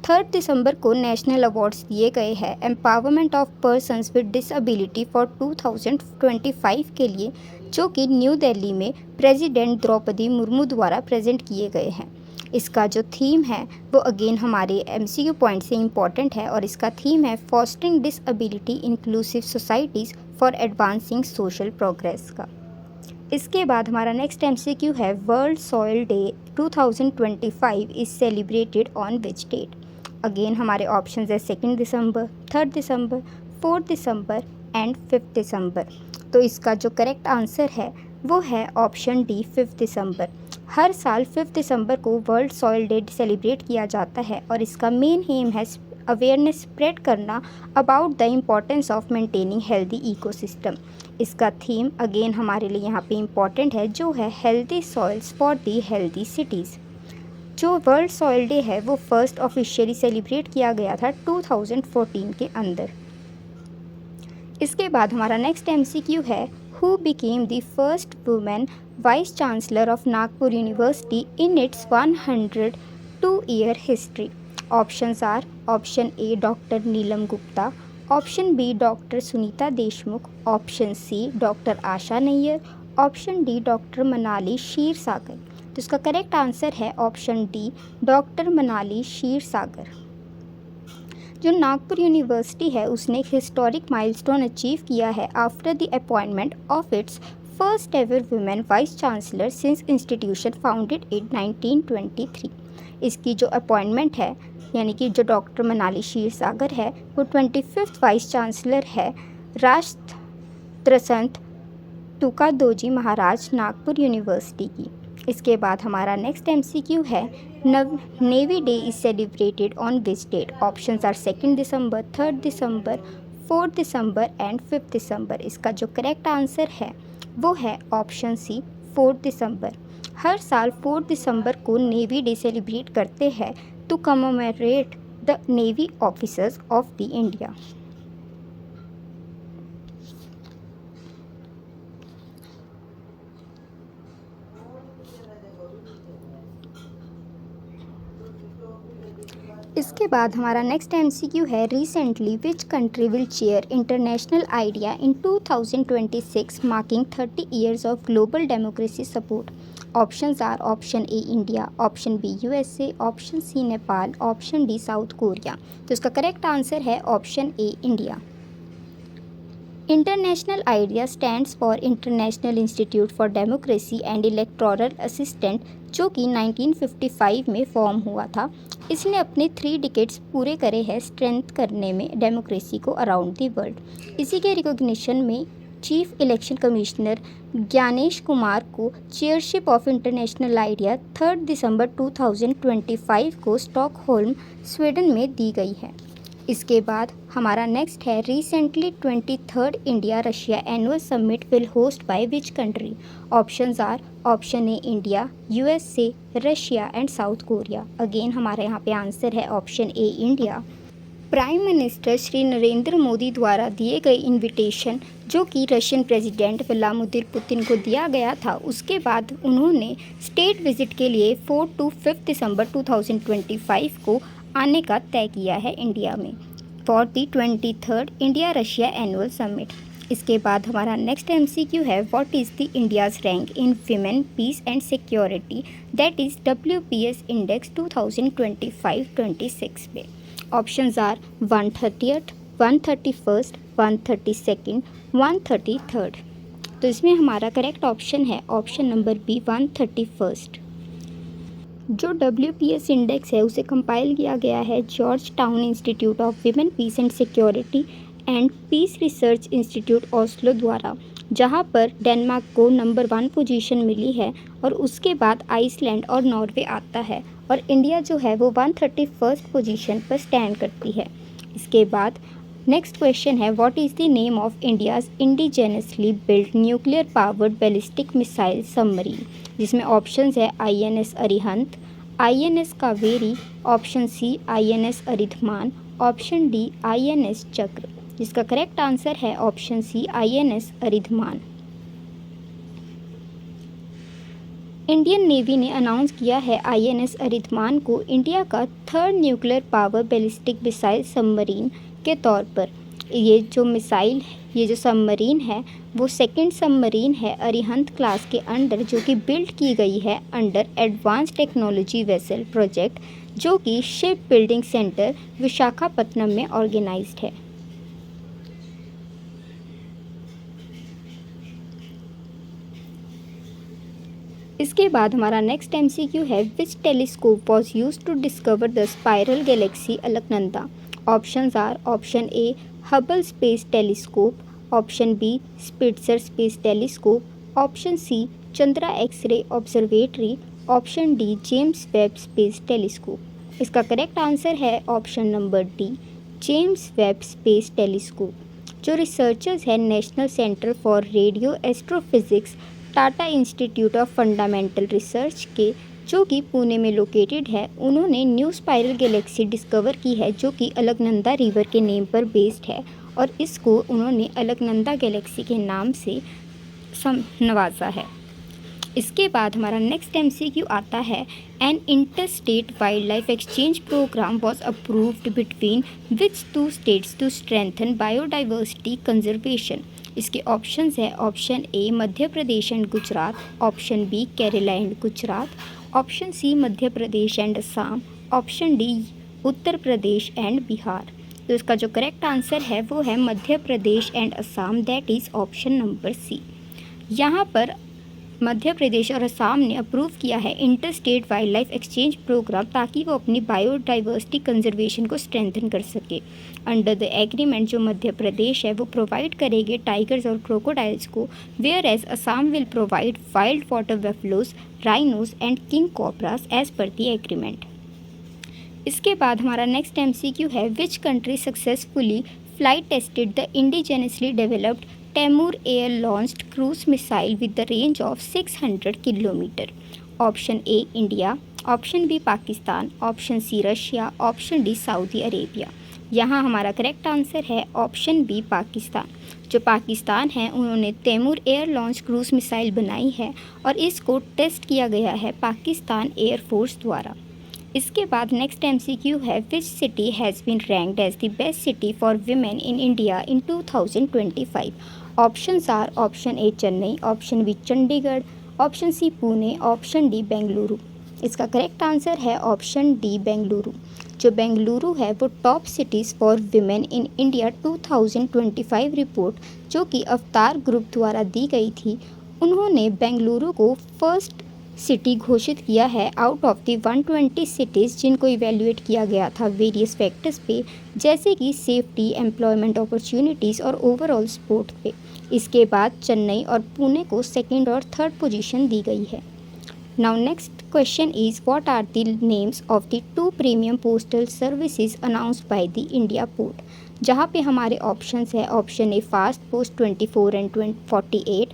3 दिसंबर को नेशनल अवार्ड्स दिए गए हैं empowerment of persons with disability for 2025 के लिए, जो कि न्यू दिल्ली में प्रेसिडेंट द्रौपदी मुर्मू द्वारा प्रेजेंट किए गए हैं। इसका जो थीम है वो अगेन हमारे MCQ पॉइंट से इम्पॉर्टेंट है और इसका थीम है fostering disability inclusive societies for advancing social progress का। इसके बाद हमारा नेक्स्ट MCQ है world soil day 2025 is celebrated on which date. Again हमारे ऑप्शन है 2 दिसंबर, 3 दिसंबर, 4 दिसंबर एंड 5 दिसंबर। तो इसका जो करेक्ट आंसर है वो है ऑप्शन डी 5 दिसंबर। हर साल 5 दिसंबर को वर्ल्ड सॉइल डे सेलिब्रेट किया जाता है और इसका मेन एम है अवेयरनेस स्प्रेड करना about the importance of maintaining healthy ecosystem. इसका थीम अगेन हमारे लिए यहाँ पे इम्पॉर्टेंट है, जो है healthy soils for the healthy cities. जो वर्ल्ड सॉइल डे है वो फर्स्ट ऑफिशियली सेलिब्रेट किया गया था 2014 के अंदर। इसके बाद हमारा नेक्स्ट MCQ है who became the first women vice chancellor of Nagpur university in its 102 year history. Options are option A doctor Neelam Gupta, option B doctor Sunita Deshmukh, option C doctor Asha Nair, option D doctor Manali Kshirsagar. तो इसका करेक्ट आंसर है option D doctor Manali Kshirsagar. जो Nagpur university है उसने एक historic milestone achieve किया है after the appointment of its first ever women vice chancellor since institution founded in 1923। इसकी जो अपॉइंटमेंट है यानी कि जो डॉक्टर मनाली क्षीरसागर है वो 25th वाइस चांसलर है राष्ट्रसंत तुकादोजी महाराज नागपुर यूनिवर्सिटी की। इसके बाद हमारा नेक्स्ट MCQ है navy day is celebrated on which date. Options are 2 December, 3 December, 4 December and 5 December. इसका जो करेक्ट आंसर है वो है ऑप्शन सी 4 दिसंबर। हर साल 4 दिसंबर को नेवी डे सेलिब्रेट करते हैं to commemorate the navy officers of the India. इसके बाद हमारा नेक्स्ट MCQ है recently which country will chair international IDEA in 2026 marking 30 years of global democracy support. Options are option A India, option B USA, option C Nepal, option D south Korea. तो इसका correct answer है option A India. International IDEA stands for international institute for democracy and electoral assistant, जो कि 1955 में form हुआ था। इसने अपने 3 डिकेड्स पूरे करे हैं स्ट्रेंथ करने में डेमोक्रेसी को अराउंड द वर्ल्ड। इसी के रिकॉग्निशन में chief election commissioner Gyanesh Kumar को चेयरशिप ऑफ इंटरनेशनल आइडिया 3 दिसंबर 2025 को स्टॉकहोल्म स्वीडन में दी गई है। इसके बाद हमारा नेक्स्ट है recently 23rd India Russia annual summit will host by which country. Options are option A India, USA, Russia and south Korea. Again हमारे यहाँ पे आंसर है option A India. Prime minister Shri Narendra Modi द्वारा दिए गए इनविटेशन जो कि रशियन प्रेसिडेंट व्लादिमीर पुतिन को दिया गया था, उसके बाद उन्होंने स्टेट विजिट के लिए 4 to 5 दिसंबर 2025 को आने का तय किया है इंडिया में for the 23rd India Russia annual summit. इसके बाद हमारा नेक्स्ट MCQ है what is the India's rank in women peace and security that is WPS index 2025-26 पे। Options are 130th, 131st, 132nd, 133rd। तो इसमें हमारा करेक्ट ऑप्शन है option number B 131st। जो WPS इंडेक्स है उसे कंपाइल किया गया है Georgetown institute of women peace and security and peace research institute Oslo द्वारा, जहां पर डेनमार्क को नंबर 1 पोजीशन मिली है और उसके बाद आइसलैंड और नॉर्वे आता है और इंडिया जो है वो 131st पोजीशन पर स्टैंड करती है। इसके बाद नेक्स्ट क्वेश्चन है what is the name of India's indigenously build nuclear powered ballistic missile submarine, जिसमें ऑप्शंस है INS Arihant, INS Kaveri, option C INS Aridhaman, option D INS Chakra. जिसका करेक्ट आंसर है option C INS Aridhaman. Indian Navy ने announce किया है INS Aridhaman को India का third nuclear power ballistic missile submarine के तौर पर। ये जो सबमरीन है वो सेकंड सबमरीन है अरिहंत क्लास के अंडर, जो कि बिल्ड की गई है under advance technology vessel project, जो कि शिप बिल्डिंग सेंटर विशाखापत्तनम में ऑर्गेनाइज्ड है। इसके बाद हमारा नेक्स्ट एमसीक्यू है, which telescope was use to discover the spiral galaxy Alaknanda. Options are option A Hubble space telescope, option B Spitzer space telescope, option C Chandra X-ray observatory, option D James Webb space telescope. इसका correct answer है option number D, James Webb space telescope. जो researchers हैं National Centre for Radio Astrophysics, Tata Institute of Fundamental Research के, जो कि पुणे में located है, उन्होंने न्यू स्पाइरल गैलेक्सी डिस्कवर की है, जो कि अलकनंदा रिवर के नेम पर बेस्ड है, और इसको उन्होंने अलकनंदा गैलेक्सी के नाम से नवाजा है। इसके बाद हमारा नेक्स्ट एमसीक्यू आता है, an inter state wildlife exchange programme was approved between which two states to strengthen biodiversity conservation. इसके ऑप्शंस है option A Madhya Pradesh and Gujarat, option B Kerala and Gujarat, option C Madhya Pradesh and Assam, option D Uttar Pradesh and Bihar. तो इसका जो correct answer है वो है Madhya Pradesh and Assam, that is option number C. यहाँ पर मध्य प्रदेश और असम ने अप्रूव किया है inter state wildlife exchange programme, ताकि वो अपनी बायोडाइवर्सिटी कंजर्वेशन को स्ट्रेंथन कर सके। अंडर द एग्रीमेंट जो मध्य प्रदेश है वो प्रोवाइड करेंगे टाइगर्स और क्रोकोडाइल्स को, where as Assam will provide wild water buffaloes, rhinos and king cobras as per the agreement. इसके बाद हमारा नेक्स्ट एमसीक्यू है, which country successfully flight tested the indigenously developed Temur air-launched cruise missile with the range of 600 kilometre. Option A India, option B Pakistan, option C Russia, option D Saudi Arabia. यहाँ हमारा correct answer है option B Pakistan. जो पाकिस्तान है उन्होंने Taimur air launch cruise missile बनाई है और इसको टेस्ट किया गया है पाकिस्तान एयरफोर्स द्वारा। इसके बाद नेक्स्ट एमसीक्यू है, which city has been ranked as the best city for women in India इन 2025। Options are option A Chennai, option B Chandigarh, option C Pune, option D Bengaluru. इसका करेक्ट आंसर है ऑप्शन डी बेंगलुरु। जो बेंगलुरु है वो top cities for women in India 2025 report, जो कि अवतार group द्वारा दी गई थी, उन्होंने बेंगलुरु को फर्स्ट सिटी घोषित किया है आउट ऑफ द 120 सिटीज़ जिनको इवेल्युएट किया गया था वेरियस फैक्टर्स पे, जैसे कि सेफ्टी, एम्प्लॉयमेंट अपॉर्चुनिटीज़ और ओवरऑल सपोर्ट पे। इसके बाद चेन्नई और पुणे को सेकंड और थर्ड पोजीशन दी गई है। Now next question is, what are the names of the 2 premium postal services announced by the India Post. जहाँ पे हमारे ऑप्शंस है, option A fast post 24 and 48,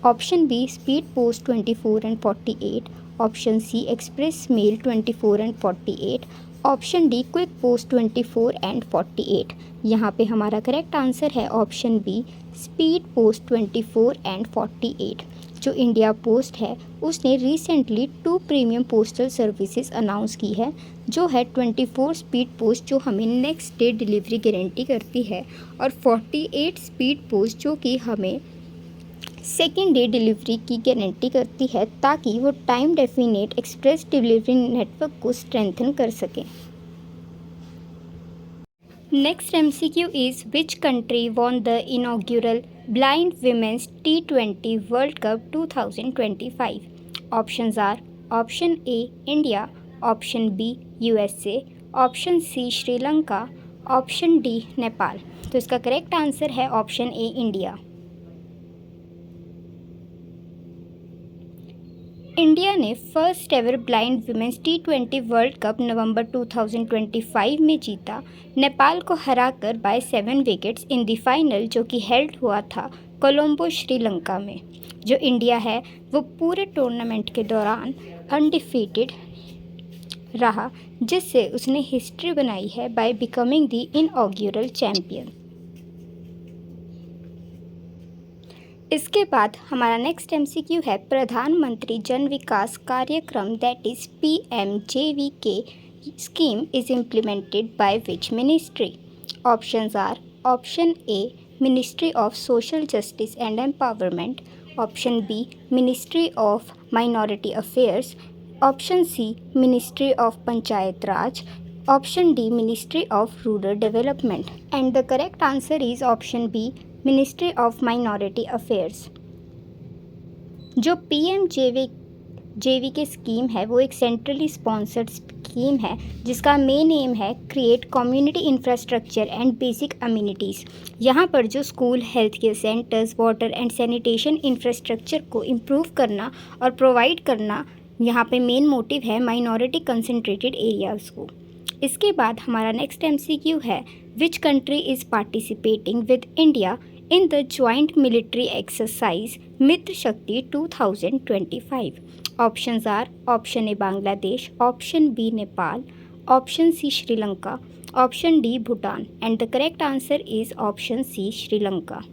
option B speed post 24 and 48, option C express mail 24 and 48, option D quick post 24 and 48। यहाँ पे हमारा correct answer है option B speed post 24 and 48। जो India post है उसने recently 2 premium postal services announce की है, जो है 24 स्पीड पोस्ट जो हमें नेक्स्ट डे डिलीवरी गारंटी करती है, और 48 स्पीड पोस्ट जो कि हमें सेकेंड डे डिलीवरी की गारंटी करती है, ताकि वो time definite express delivery network को स्ट्रेंथन कर सकें। Next MCQ is, which country won the inaugural blind women's T20 world cup 2025। Options are option A India, option B USA, option C Sri Lanka, option D Nepal. तो इसका correct answer है option A India. India ने first ever blind women's T20 world cup नवंबर 2025 में जीता, नेपाल को हराकर by 7 wickets in the final, जो कि हेल्ड हुआ था कोलंबो श्रीलंका में। जो इंडिया है वो पूरे टूर्नामेंट के दौरान अनडिफीटेड रहा, जिससे उसने हिस्ट्री बनाई है बाय बिकमिंग द इनऑग्यूरल चैम्पियन। इसके बाद हमारा नेक्स्ट एमसीक्यू है प्रधानमंत्री जन विकास कार्यक्रम that is PMJVK scheme is implemented by which ministry? Options are option A Ministry of Social Justice and Empowerment, option B Ministry of Minority Affairs, option C Ministry of Panchayat Raj, option D Ministry of Rural Development, and the correct answer is option B Ministry of Minority Affairs। जो PMJVK scheme है वो एक centrally sponsored scheme है जिसका main M है create community infrastructure and basic amenities. यहाँ पर जो school, health care centres, water and sanitation infrastructure को इम्प्रूव करना और प्रोवाइड करना यहाँ पे मेन मोटिव है माइनॉरिटी कंसंट्रेटेड एरियाज़ को। इसके बाद हमारा नेक्स्ट एमसीक्यू है which country is participating with India in the joint military exercise Mitra Shakti 2025. Options are option A Bangladesh, option B Nepal, option C Sri Lanka, option D Bhutan, and the correct answer is option C Sri Lanka।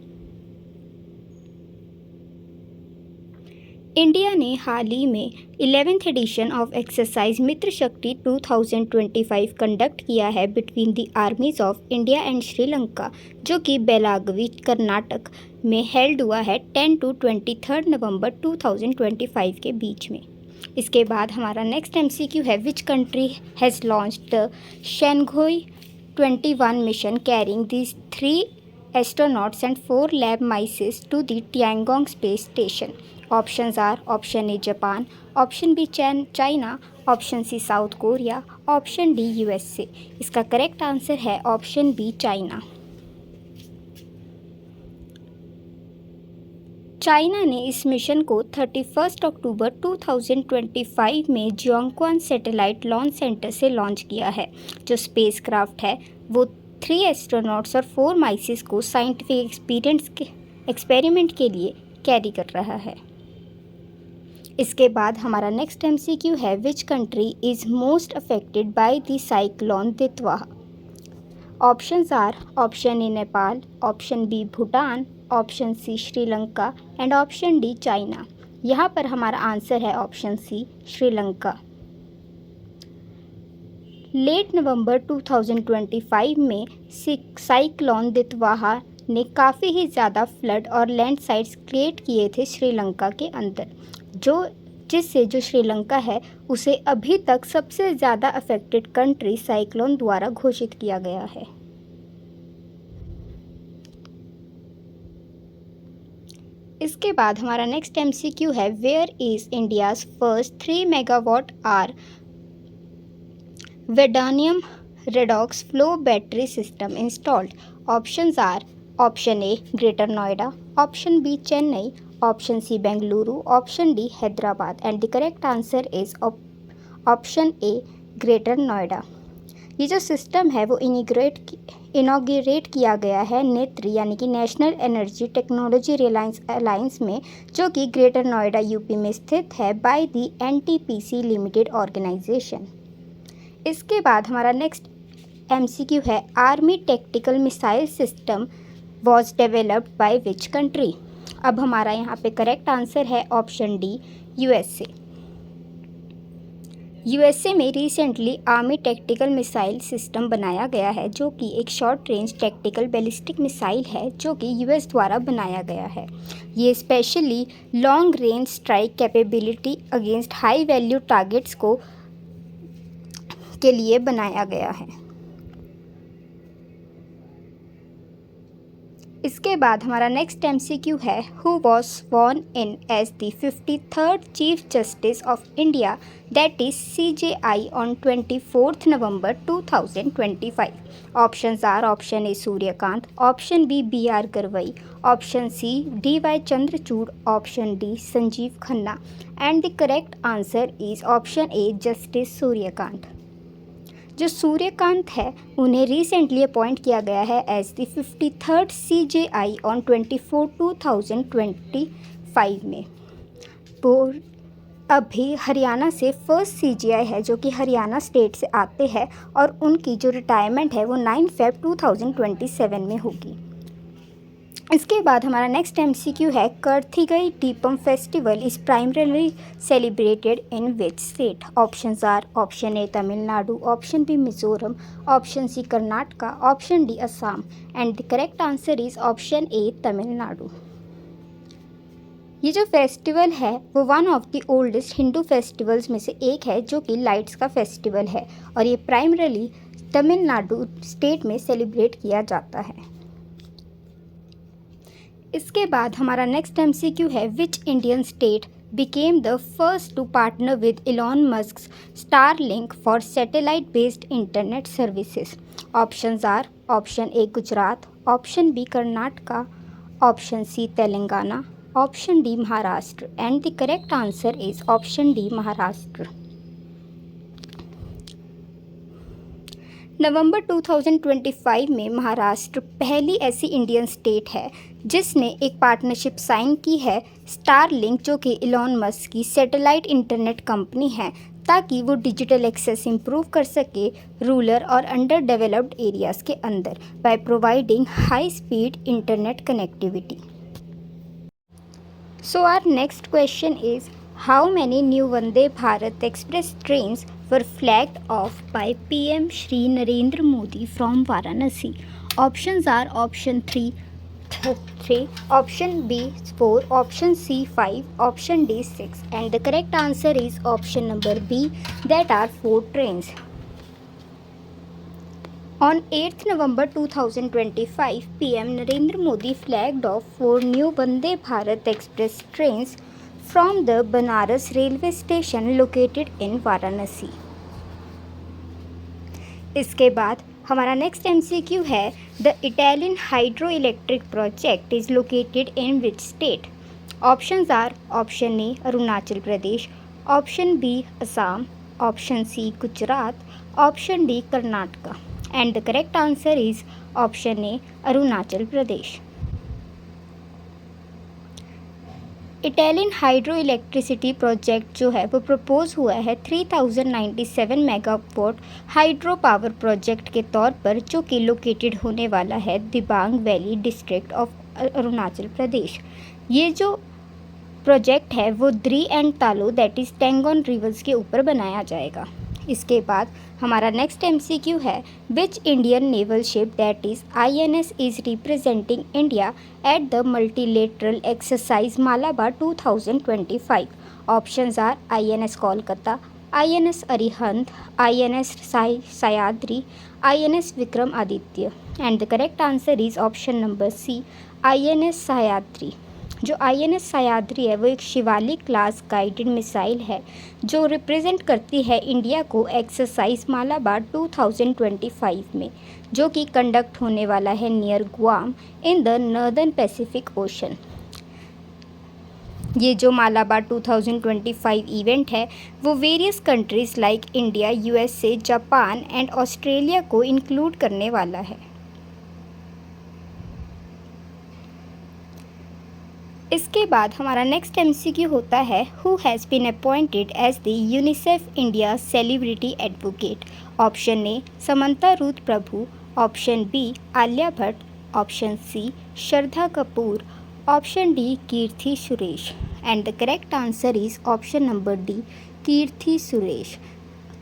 India ने हाल ही में 11th addition of exercise मित्र शक्ति 2025 conduct किया है between the armies of India and Sri Lanka, जो कि बेलागवी कर्नाटक में held हुआ है 10 to 23 नवंबर 2025 के बीच में। इसके बाद हमारा नेक्स्ट एमसीक्यू है which country has launched the Shanghai 21 mission carrying these 3 astronauts and 4 lab mice to the Tiangong space station। Options are option A Japan, option B China, option C South Korea, option D USA। इसका correct answer है option B China. China ने इस mission को 31 अक्टूबर 2025 में जियोंगक्वान satellite launch centre से launch किया है। जो स्पेसक्राफ्ट है वो 3 एस्ट्रोनॉट्स और 4 माइसेस को साइंटिफिक एक्सपेरिमेंट के लिए कैरी कर रहा है। इसके बाद हमारा नेक्स्ट एमसीक्यू है which country is most affected by the cyclone Ditwah. Options are option A Nepal, option B Bhutan, option C Sri Lanka and option D China. यहाँ पर हमारा आंसर है ऑप्शन सी श्रीलंका। लेट नवंबर 2025 में साइक्लोन तितवाह ने काफ़ी ही ज़्यादा फ्लड और लैंडस्लाइड्स क्रिएट किए थे श्रीलंका के अंदर, जिससे जो श्रीलंका है उसे अभी तक सबसे ज़्यादा अफेक्टेड कंट्री साइक्लोन द्वारा घोषित किया गया है। इसके बाद हमारा नेक्स्ट एमसीक्यू है where is India's first 3 megawatt hour vanadium redox flow battery system installed. Options are option A Greater Noida, option B Chennai, option C Bengaluru, option D Hyderabad and the correct answer is option A Greater Noida. ये जो system है वो inaugurate किया गया है नेत्री यानी कि national energy technology reliance alliance में, जो कि ग्रेटर नोएडा यूपी में स्थित है by the NTPC limited organisation. इसके बाद हमारा नेक्स्ट MCQ है army tactical missile system was developed by which country. अब हमारा यहाँ पे करेक्ट आंसर है ऑप्शन डी USA। USA में recently army tactical missile system बनाया गया है, जो कि एक short range tactical ballistic missile है जो कि US द्वारा बनाया गया है। ये specially long range strike capability against high value targets के लिए बनाया गया है। इसके बाद हमारा नेक्स्ट MCQ है who was sworn in as the 53rd chief justice of India that is CJI on 24 November 2025। Options are option A Suryakant, option B BR Gavai, option C DY Chandrachud, option D Sanjiv Khanna and the correct answer is option A justice Suryakant. जो सूर्यकांत है उन्हें recently appoint किया गया है as the 53rd CJI on 24 2025 में। वो अभी हरियाणा से फर्स्ट CJI है जो कि हरियाणा स्टेट से आते हैं और उनकी जो रिटायरमेंट है वो 9 Feb 2027 में होगी। इसके बाद हमारा नेक्स्ट एमसीक्यू है, Kartikeya Deepam festival is primarily celebrated in which state? Options are option A Tamil Nadu, option B Mizoram, option C Karnataka, option D Assam and the correct answer is option A Tamil Nadu. ये जो फेस्टिवल है वो one of the oldest Hindu festivals में से एक है, जो कि लाइट्स का फेस्टिवल है और ये प्राइमरली तमिलनाडु स्टेट में सेलिब्रेट किया जाता है। इसके बाद हमारा नेक्स्ट एमसीक्यू है, which Indian state became the first to partner with Elon Musk's Starlink for satellite-based internet services? Options are option A Gujarat, option B Karnataka, option C Telangana, option D Maharashtra, and the correct answer is option D Maharashtra. नवंबर 2025 में महाराष्ट्र पहली ऐसी Indian state है जिसने एक partnership sign की है Starlink, जो कि इलॉन मस्क की सैटेलाइट इंटरनेट कंपनी है, ताकि वो डिजिटल एक्सेस इंप्रूव कर सके रूरल और अंडर डेवलप्ड एरियाज़ के अंदर by providing high speed internet connectivity. So our next question is, how many new Vande Bharat Express trains were flagged off by PM Shri Narendra Modi from Varanasi? Options are option 3, option B 4, option C 5, option D 6, and the correct answer is option number B, that are 4 trains. On 8th November 2025, PM Narendra Modi flagged off 4 new Vande Bharat Express trains from the Banaras railway station located in Varanasi. इसके बाद हमारा next MCQ है, the Etalin hydroelectric project is located in which state? Options are option A Arunachal Pradesh, option B Assam, option C Gujarat, option D Karnataka, and the correct answer is option A Arunachal Pradesh. Etalin hydro electricity project जो है वो propose हुआ है 3097 megawatt hydro power project के तौर पर, जो कि लोकेटेड होने वाला है Dibang valley district of Arunachal Pradesh. ये जो प्रोजेक्ट है वो Dri and Talo that is Tangon rivers के ऊपर बनाया जाएगा। इसके बाद हमारा नेक्स्ट एमसीक्यू है, which Indian naval ship that is INS is representing India at the multilateral exercise Malabar 2025? Options are INS Kolkata, INS Arihant, INS Sahyadri, INS Vikramaditya, and the correct answer is option number C INS Sahyadri. जो INS Sahyadri है वो एक Shivalik class guided missile है जो represent करती है India को exercise Malabar 2025 में, जो कि कंडक्ट होने वाला है near Guam in the northern Pacific ocean. ये जो मालाबार 2025 इवेंट है वो various countries like India, USA, Japan and Australia को इंक्लूड करने वाला है। इसके बाद हमारा नेक्स्ट एमसीक्यू होता है, who has been appointed as the UNICEF India celebrity advocate? Option A Samantha Ruth Prabhu, option B Alia Bhatt, option C Shraddha Kapoor, option D Keerthy Suresh, and the correct answer is option number D Keerthy Suresh.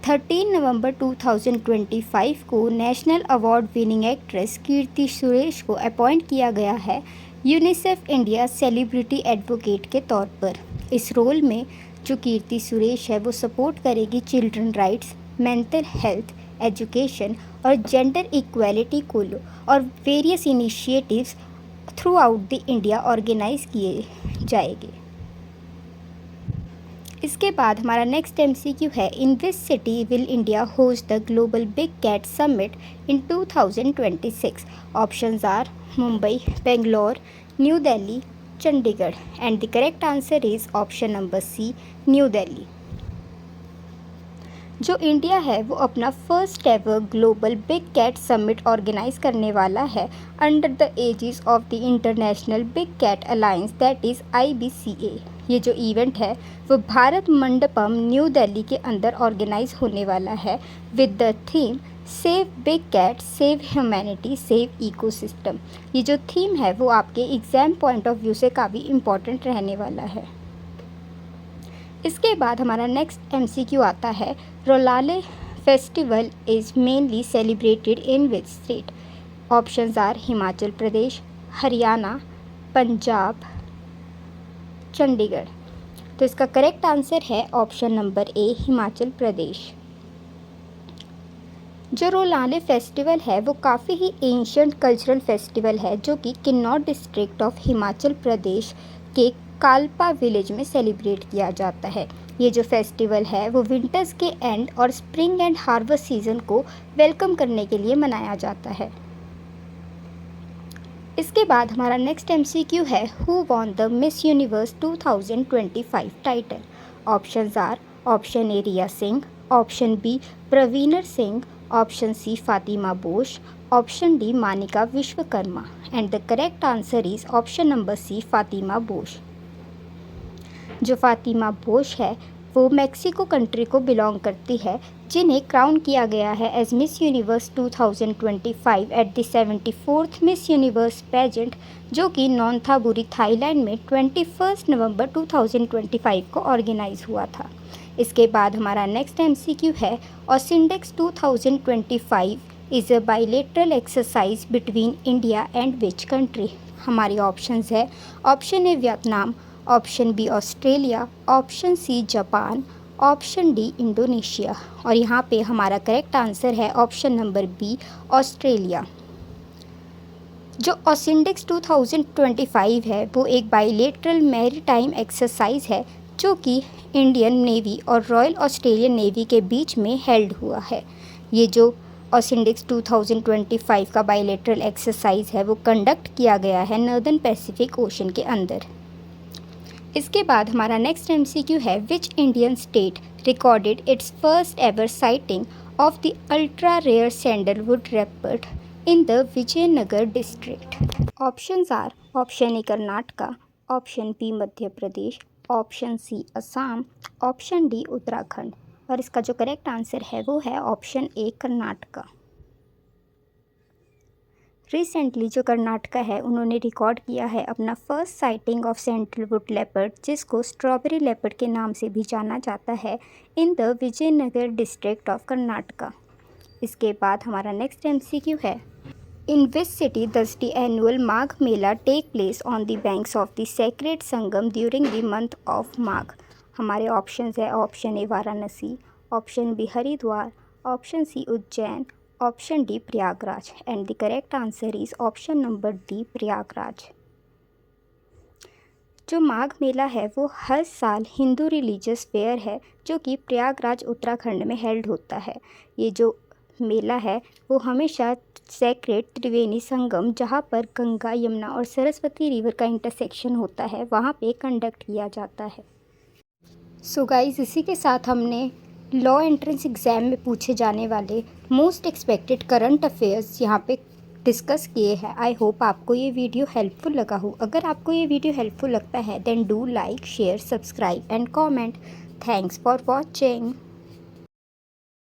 13 November 2025 को national award winning actress Keerthy Suresh को appoint किया गया है UNICEF India celebrity advocate के तौर पर। इस role में जो कीर्ति सुरेश है वो सपोर्ट करेगी children rights, mental health, education और जेंडर इक्वालिटी को और various initiatives throughout the India organise किए जाएंगे। इसके बाद हमारा नेक्स्ट एमसीक्यू है, in which city will India host the global big cat summit in 2026? Options are Mumbai, Bangalore, New Delhi, Chandigarh, and the correct answer is option number C New Delhi. जो India है वो अपना first ever global big cat summit organise करने वाला है under the aegis of the international big cat alliance that is IBCA। ये जो event है वो भारत मंडपम न्यू दिल्ली के अंदर ऑर्गेनाइज होने वाला है with the theme save big cat, save humanity, save ecosystem. ये जो थीम है वो आपके एग्ज़ाम पॉइंट ऑफ व्यू से काफ़ी इम्पॉर्टेंट रहने वाला है। इसके बाद हमारा नेक्स्ट MCQ आता है, Rolale festival is mainly celebrated in which state? Options are Himachal Pradesh, Haryana, Punjab, Chandigarh. तो इसका करेक्ट आंसर है option number A, Himachal Pradesh. जो रोलाले फेस्टिवल है वो काफ़ी ही एंशंट कल्चरल फेस्टिवल है जो कि किन्नौर डिस्ट्रिक्ट ऑफ हिमाचल प्रदेश के कालपा विलेज में सेलिब्रेट किया जाता है। ये जो फेस्टिवल है वो विंटर्स के एंड और स्प्रिंग एंड हार्वेस्ट सीजन को वेलकम करने के लिए मनाया जाता है। इसके बाद हमारा नेक्स्ट MCQ है, who won the Miss Universe 2025 title? Options are, option A Riya Singh, option B Praveenar Singh, option C Fatima Bosch, option D Manika Vishwakarma. And the correct answer is option number C, Fatima Bosch. जो फातिमा बोश है वो Mexico country को belong करती है, जिन्हें crown किया गया है as Miss Universe 2025 at the 74th Miss Universe pageant, जो कि नॉन्थाबुरी थाईलैंड में 21 नवंबर 2025 को ऑर्गेनाइज हुआ था। इसके बाद हमारा नेक्स्ट MCQ है, AUSINDEX 2025 is a bilateral exercise between India and which country? हमारी ऑप्शंस है, option A Vietnam, option B Australia, option C Japan, option D Indonesia. और यहाँ पे हमारा करेक्ट आंसर है ऑप्शन नंबर बी, ऑस्ट्रेलिया। जो AUSINDEX 2025 है वो एक बाइलेटरल मैरीटाइम एक्सरसाइज है जो कि इंडियन नेवी और रॉयल ऑस्ट्रेलियन नेवी के बीच में हेल्ड हुआ है। ये जो ओसिंडेक्स 2025 का बाइलेटरल एक्सरसाइज है वो कंडक्ट किया गया है नॉर्दर्न पैसिफिक ओशन के अंदर। इसके बाद हमारा नेक्स्ट MCQ है, which Indian state recorded its first ever sighting of the ultra rare sandalwood leopard in the Vijayanagar district? Options are, option A Karnataka, option B Madhya Pradesh, option C Assam, option D Uttarakhand. और इसका जो correct answer है वो है option A, Karnataka. Recently जो कर्नाटका है उन्होंने record किया है अपना first sighting of sandalwood leopard, जिसको स्ट्रॉबेरी लेपर्ड के नाम से भी जाना जाता है, in the Vijayanagar district of Karnataka. इसके बाद हमारा नेक्स्ट MCQ है, in which city does the annual Magh mela take place on the banks of the sacred Sangam during the month of Magh? हमारे ऑप्शंस है, option A Varanasi, option B Haridwar, option C Ujjain, option D Prayagraj. And the correct answer is option number D, Prayagraj. जो माघ मेला है वो हर साल Hindu religious fair है जो कि प्रयागराज उत्तराखंड में हेल्ड होता है। ये जो मेला है वो हमेशा सेक्रेड त्रिवेणी संगम, जहाँ पर गंगा, यमुना और सरस्वती रिवर का इंटरसेक्शन होता है, वहाँ पे कंडक्ट किया जाता है। सो गाइस, इसी के साथ हमने लॉ एंट्रेंस एग्ज़ाम में पूछे जाने वाले मोस्ट एक्सपेक्टेड करंट अफेयर्स यहाँ पे डिस्कस किए हैं। आई होप आपको ये वीडियो हेल्पफुल लगा हो। अगर आपको ये वीडियो हेल्पफुल लगता है then do like, share, subscribe and comment. Thanks for watching.